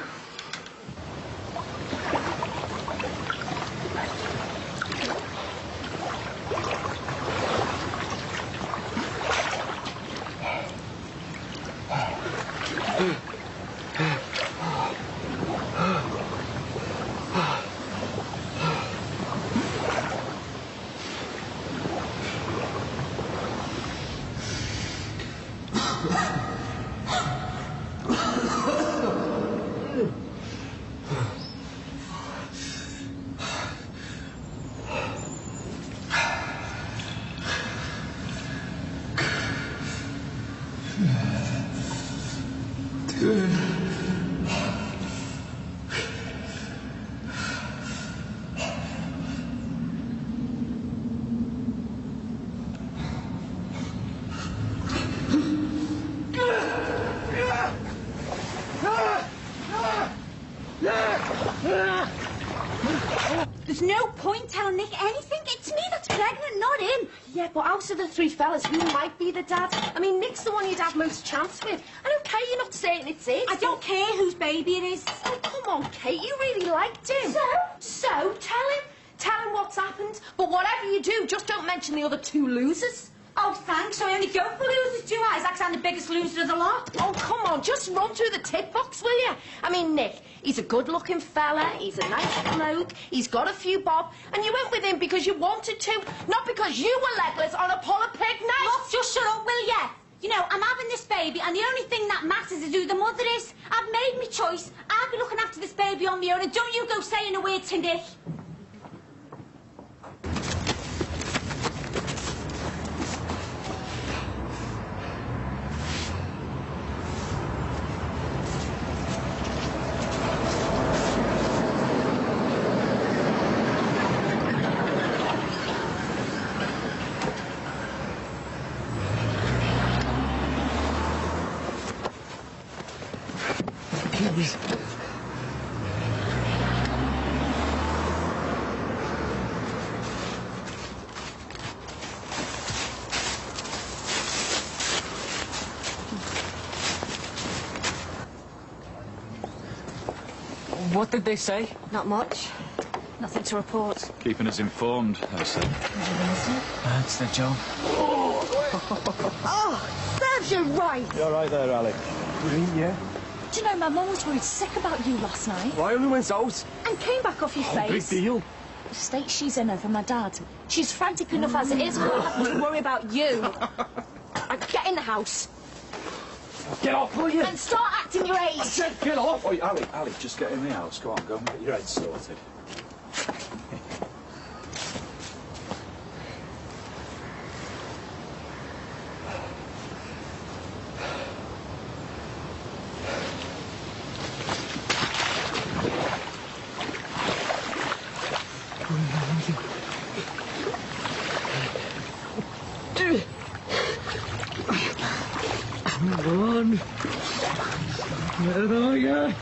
S7: There's no point telling Nick anything. It's me that's pregnant, not him.
S22: Yeah, but out of the three fellas, who might be the dad? I mean, Nick's the one you'd have most chance with. I don't care you're not saying it's it.
S7: I don't care whose baby it is.
S22: Oh, come on, Kate, you really liked him. So tell him. Tell him what's happened. But whatever you do, just don't mention the other two losers.
S7: Oh, thanks. I only go for losers too. Isaac's I'm the biggest loser of the lot.
S22: Oh, come on, just run through the tick box, will you? I mean, Nick, he's a good-looking fella, he's a nice bloke, he's got a few bob, and you went with him because you wanted to, not because you were legless on a pull of pig night.
S7: Look, just shut up, will ya? You know, I'm having this baby, and the only thing that matters is who the mother is. I've made my choice. I'll be looking after this baby on my own, and don't you go saying a word to Nick.
S6: Please.
S3: What did they say?
S22: Not much. Nothing to report.
S19: Keeping us informed, I said.
S3: That's their job.
S7: Oh, serves you right.
S9: You all right there, Alec?
S6: Yeah.
S7: Do you know, my mum was worried sick about you last night.
S3: Why only went out?
S7: And came back off your
S3: Big
S7: face.
S3: deal.
S7: The state she's in over my dad. She's frantic enough as it is without having to worry about you. Get in the house.
S3: Get off, will you?
S7: And start acting your age.
S3: I said get off.
S19: Oi, Ali, just get in the house. Go on, go and get your head sorted.
S3: Come on. Where are you?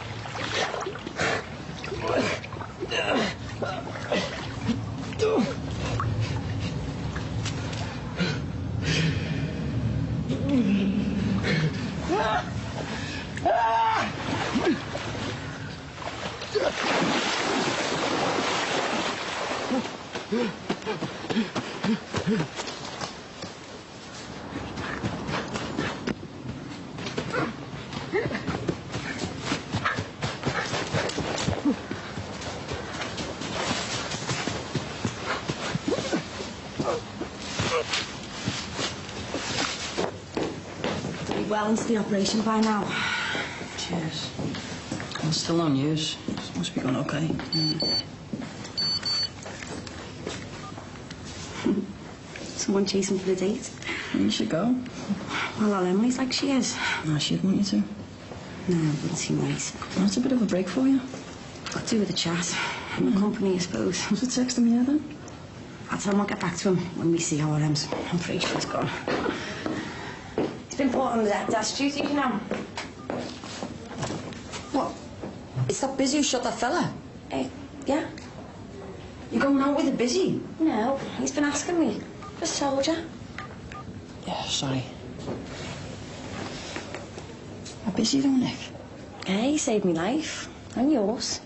S8: Well into the operation by now.
S17: Cheers. I'm still no news. Must be going okay.
S8: Someone chasing for the date.
S17: You should go.
S8: Well, all Emily's like she is.
S17: No, she'd want you to.
S8: No, it wouldn't seem right.
S17: Well, that's a bit of a break for you.
S8: Got to do with the chat. And the company, I suppose.
S17: Was it texting me then?
S8: I'll tell him I'll get back to him when we see how it ends. I'm pretty sure he's gone. He's been put on the desk duty, you know.
S17: What? It's that Busy who shot that fella?
S8: Yeah.
S17: You're going out with a Busy?
S8: No, he's been asking me. Just told you.
S17: Yeah, sorry. How busy though, Nick?
S8: Yeah, he saved me life. And yours.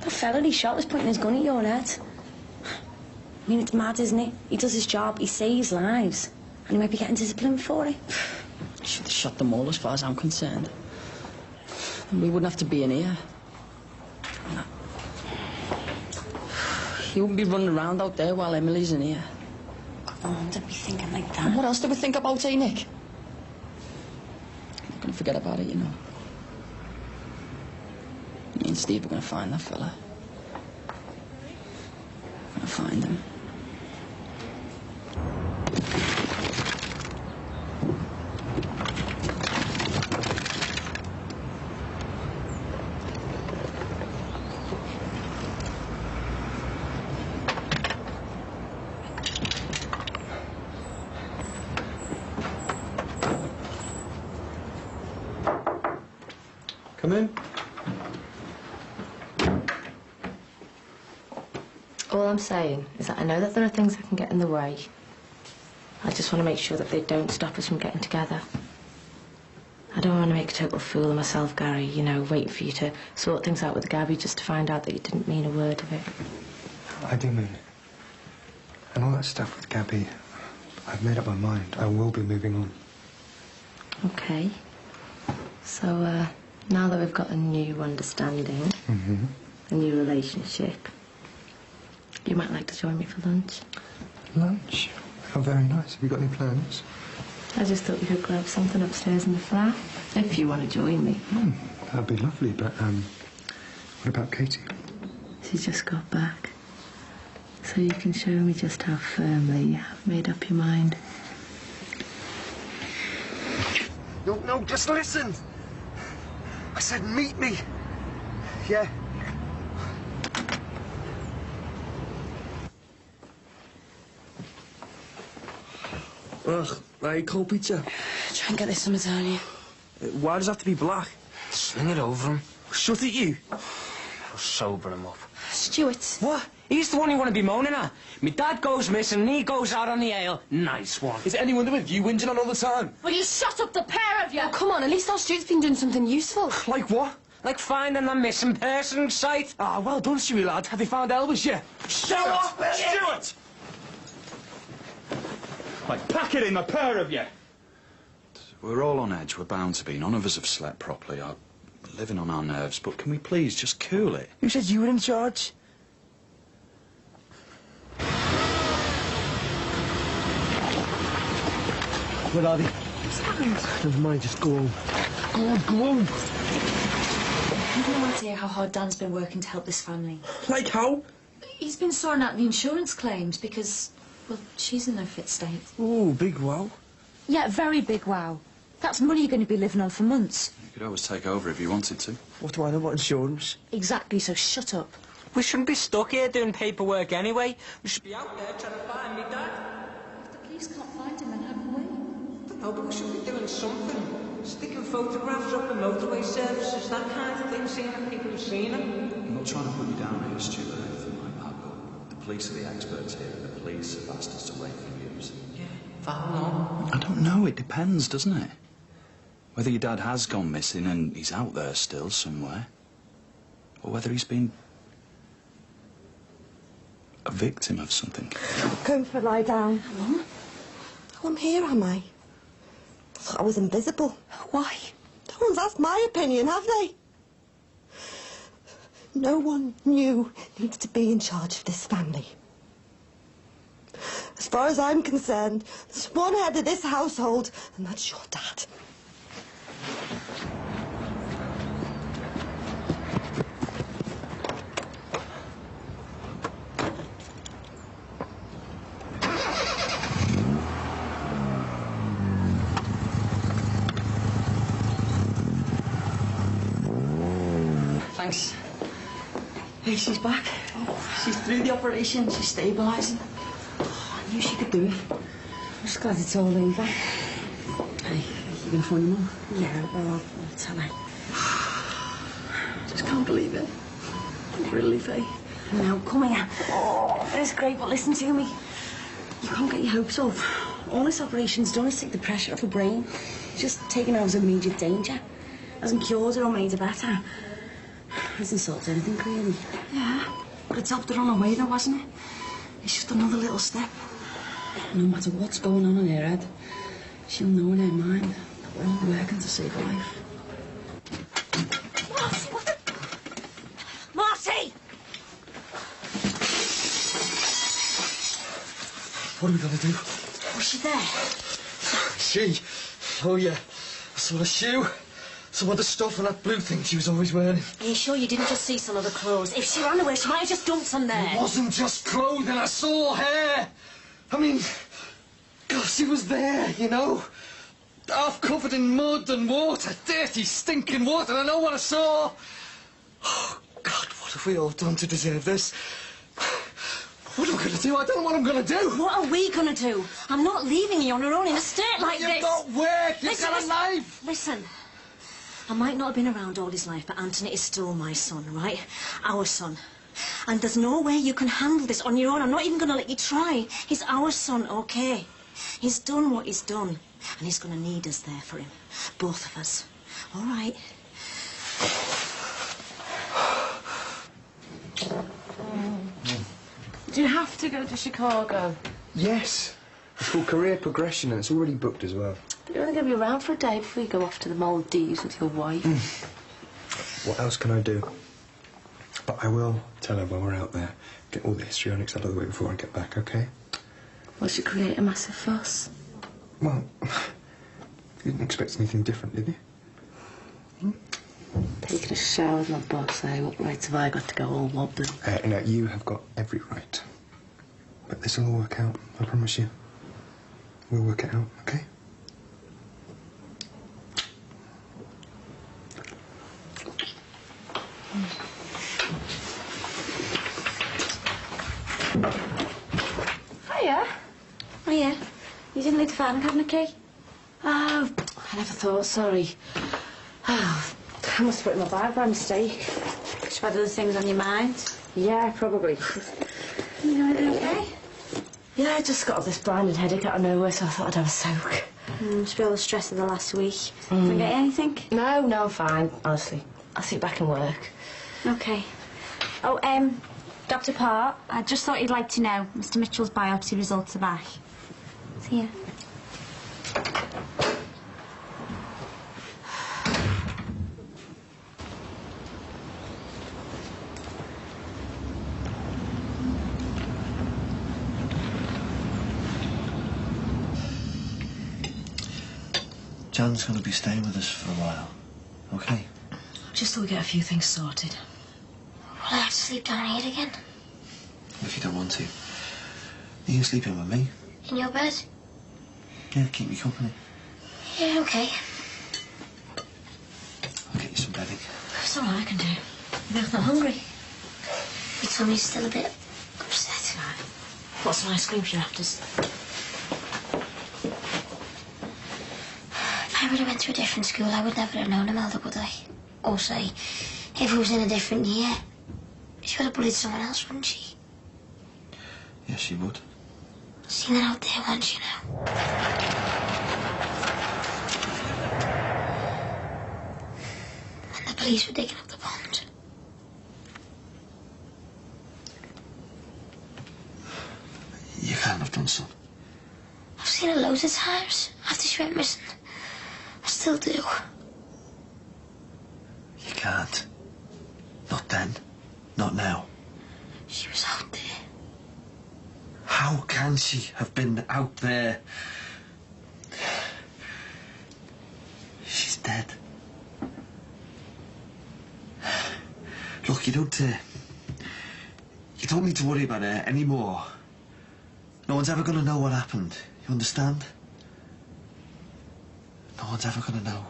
S8: That fella he shot was pointing his gun at your head. I mean, it's mad, isn't it? He does his job, he saves lives. And he might be getting disciplined for it.
S17: Should have shot them all as far as I'm concerned. And we wouldn't have to be in here. No. He wouldn't be running around out there while Emily's in here.
S8: Oh, don't be thinking like that.
S17: And what else do we think about, eh, Nick? We're gonna forget about it, you know. Me and Steve are gonna find that fella. We're gonna find him.
S6: Come in.
S22: All I'm saying is that I know that there are things that can get in the way. I just want to make sure that they don't stop us from getting together. I don't want to make a total fool of myself, Gary, you know, waiting for you to sort things out with Gabby just to find out that you didn't mean a word of it.
S6: I do mean it. And all that stuff with Gabby, I've made up my mind. I will be moving on.
S22: Okay. So, now that we've got a new understanding, a new relationship, you might like to join me for lunch.
S6: Lunch? How very nice. Have you got any plans?
S22: I just thought we could grab something upstairs in the flat, if you want to join me.
S6: That'd be lovely, but, what about Katie?
S22: She's just got back. So you can show me just how firmly you have made up your mind.
S18: No, just listen. I said meet me. Yeah.
S15: Ugh, right, cold pizza.
S8: Try and get this summer down here.
S15: Why does it have to be black?
S21: Sling it over him.
S15: Shut it, you.
S21: I'll sober him up.
S8: Stuart.
S21: What? He's the one you want to be moaning at. Me dad goes missing and he goes out on the ale. Nice one.
S15: Is any wonder with you whinging on all the time?
S7: Will you shut up, the pair of you?
S22: Oh, come on, at least our Stuart's been doing something useful.
S15: Like what?
S21: Like finding the missing person site.
S15: Ah, well done, Stewie, lad. Have they found Elvis yet?
S21: Shut up,
S15: Stuart! Like, pack it in, the pair of you.
S19: We're all on edge. We're bound to be. None of us have slept properly. We're living on our nerves. But can we please just cool it?
S15: Who said you were in charge? Where are they? Never mind, just go home. Go on, go home.
S7: You've no idea how hard Dan's been working to help this family.
S15: Like how?
S7: He's been sorting out the insurance claims because, well, she's in no fit state.
S15: Ooh, big wow.
S7: Yeah, very big wow. That's money you're going to be living on for months.
S19: You could always take over if you wanted to.
S15: What do I know about insurance?
S7: Exactly, so shut up.
S21: We shouldn't be stuck here doing paperwork anyway. We should be out there trying to find me dad.
S7: If the police can't find him, then how can we?
S21: No, but we should be doing something. Sticking photographs up in motorway services, that kind of thing, seeing if people have seen him.
S19: I'm not trying to put you down here, Stuart, or anything like that, but the police are the experts here. The police have asked us to wait for news.
S14: Yeah, for how long?
S19: I don't know. It depends, doesn't it? Whether your dad has gone missing and he's out there still somewhere, or whether he's been a victim of something.
S8: Come for a lie down. Mum? Oh, I'm here, am I? I thought I was invisible. Why? No one's asked my opinion, have they? No one new needs to be in charge of this family. As far as I'm concerned, there's one head of this household, and that's your dad.
S17: Thanks. Hey, she's back. She's through the operation. She's stabilising. Oh, I knew she could do it. I'm just glad it's all over. Hey, you gonna phone your mum?
S8: Yeah, well, I'll tell her.
S17: Just can't believe it. Really, Faye.
S8: Now, come here.
S17: Oh, it's great, but listen to me. You can't get your hopes up. All this operation's done is take the pressure off her brain. It's just taken her out of immediate danger. Hasn't cured her or made her better. Hasn't solved anything, really. Yeah, but it's helped her on her way, though, hasn't it? It's just another little step. No matter what's going on in her head, she'll know in her mind that we're all working to save her life.
S8: Marty, what the... Marty!
S5: What are we gonna do?
S8: Was she there?
S5: She? Oh, yeah. I saw a shoe. Some other stuff and that blue thing she was always wearing.
S8: Are you sure you didn't just see some of the clothes? If she ran away, she might have just dumped some there.
S5: It wasn't just clothing. I saw hair. I mean, God, she was there, you know. Half covered in mud and water. Dirty, stinking water. And I know what I saw. Oh, God, what have we all done to deserve this? What am I going to do? I don't know what I'm going to do.
S8: What are we going to do? I'm not leaving you on your own in a state like this.
S5: You've got work. You've got a life.
S8: Listen. I might not have been around all his life, but Anthony is still my son, right? Our son. And there's no way you can handle this on your own. I'm not even going to let you try. He's our son, okay? He's done what he's done, and he's going to need us there for him. Both of us. All right?
S22: Do you have to go to Chicago?
S6: Yes. It's called Career Progression, and it's already booked as well.
S22: You're only going to be around for a day before you go off to the Maldives with your wife.
S6: What else can I do? But I will tell her when we're out there. Get all the histrionics out of the way before I get back, OK?
S22: Well, she create a massive fuss.
S6: Well, you didn't expect anything different, did you?
S22: Taking a shower with my boss, eh? What rights have I got to go all wobbly?
S6: No, you have got every right. But this will all work out, I promise you. We'll work it out, OK?
S22: Hiya.
S8: Oh, yeah. You didn't leave the filing cabinet key?
S22: Oh, I never thought, sorry. Oh, I must have put it in my bag by mistake.
S8: You've had other things on your mind?
S22: Yeah, probably.
S8: You know, everything okay?
S22: Yeah, I just got this blinded headache out of nowhere, so I thought I'd have a soak.
S8: Must be all the stress of the last week. Can I get you anything?
S22: No, I'm fine, honestly. I'll sit back and work.
S7: OK. Oh, Dr. Parr, I just thought you'd like to know. Mr. Mitchell's biopsy results are back. See ya.
S5: Jan's going to be staying with us for a while, OK?
S8: Just so we get a few things sorted.
S12: Will I have to sleep down here again?
S5: If you don't want to. You can sleep in with me.
S12: In your bed?
S5: Yeah, keep me company.
S12: Yeah, OK.
S5: I'll get you some bedding.
S8: That's all I can do.
S12: You're both not hungry. Your tummy's still a bit upset.
S8: Right. What's some ice cream for your afters?
S12: If I would have went to a different school, I would never have known Imelda, would I? Or say, if it was in a different year, she would have bullied someone else, wouldn't she?
S5: Yes, she would.
S12: Seen it out there once, you know. When the police were digging up the pond.
S5: You can't have done so.
S12: I've seen it loads of times after she went missing. I still do.
S5: You can't. Not then. Not now.
S12: She was out there.
S5: How can she have been out there? She's dead. Look, you don't need to worry about her anymore. No one's ever gonna know what happened. You understand? No one's ever gonna know.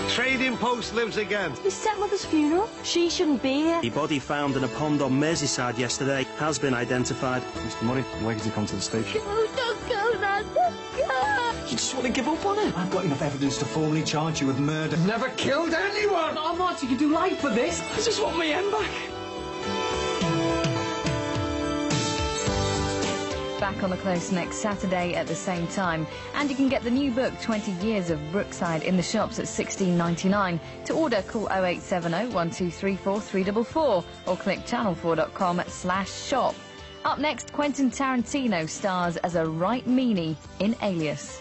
S9: Trading post lives again.
S11: His stepmother's funeral? She shouldn't be here.
S20: The body found in a pond on Merseyside yesterday has been identified.
S6: Mr. Murray, why did you come to the station?
S11: Oh, don't go, Dad, don't go.
S3: You just want to give up on it? I've got enough evidence to formally charge you with murder. Never killed anyone!
S21: Oh, Marty, you can do life for this. I just want my end back.
S23: Back on the Close next Saturday at the same time. And you can get the new book, 20 Years of Brookside, in the shops at $16.99. To order, call 0870 1234 344 or click channel4.com/shop. Up next, Quentin Tarantino stars as a right meanie in Alias.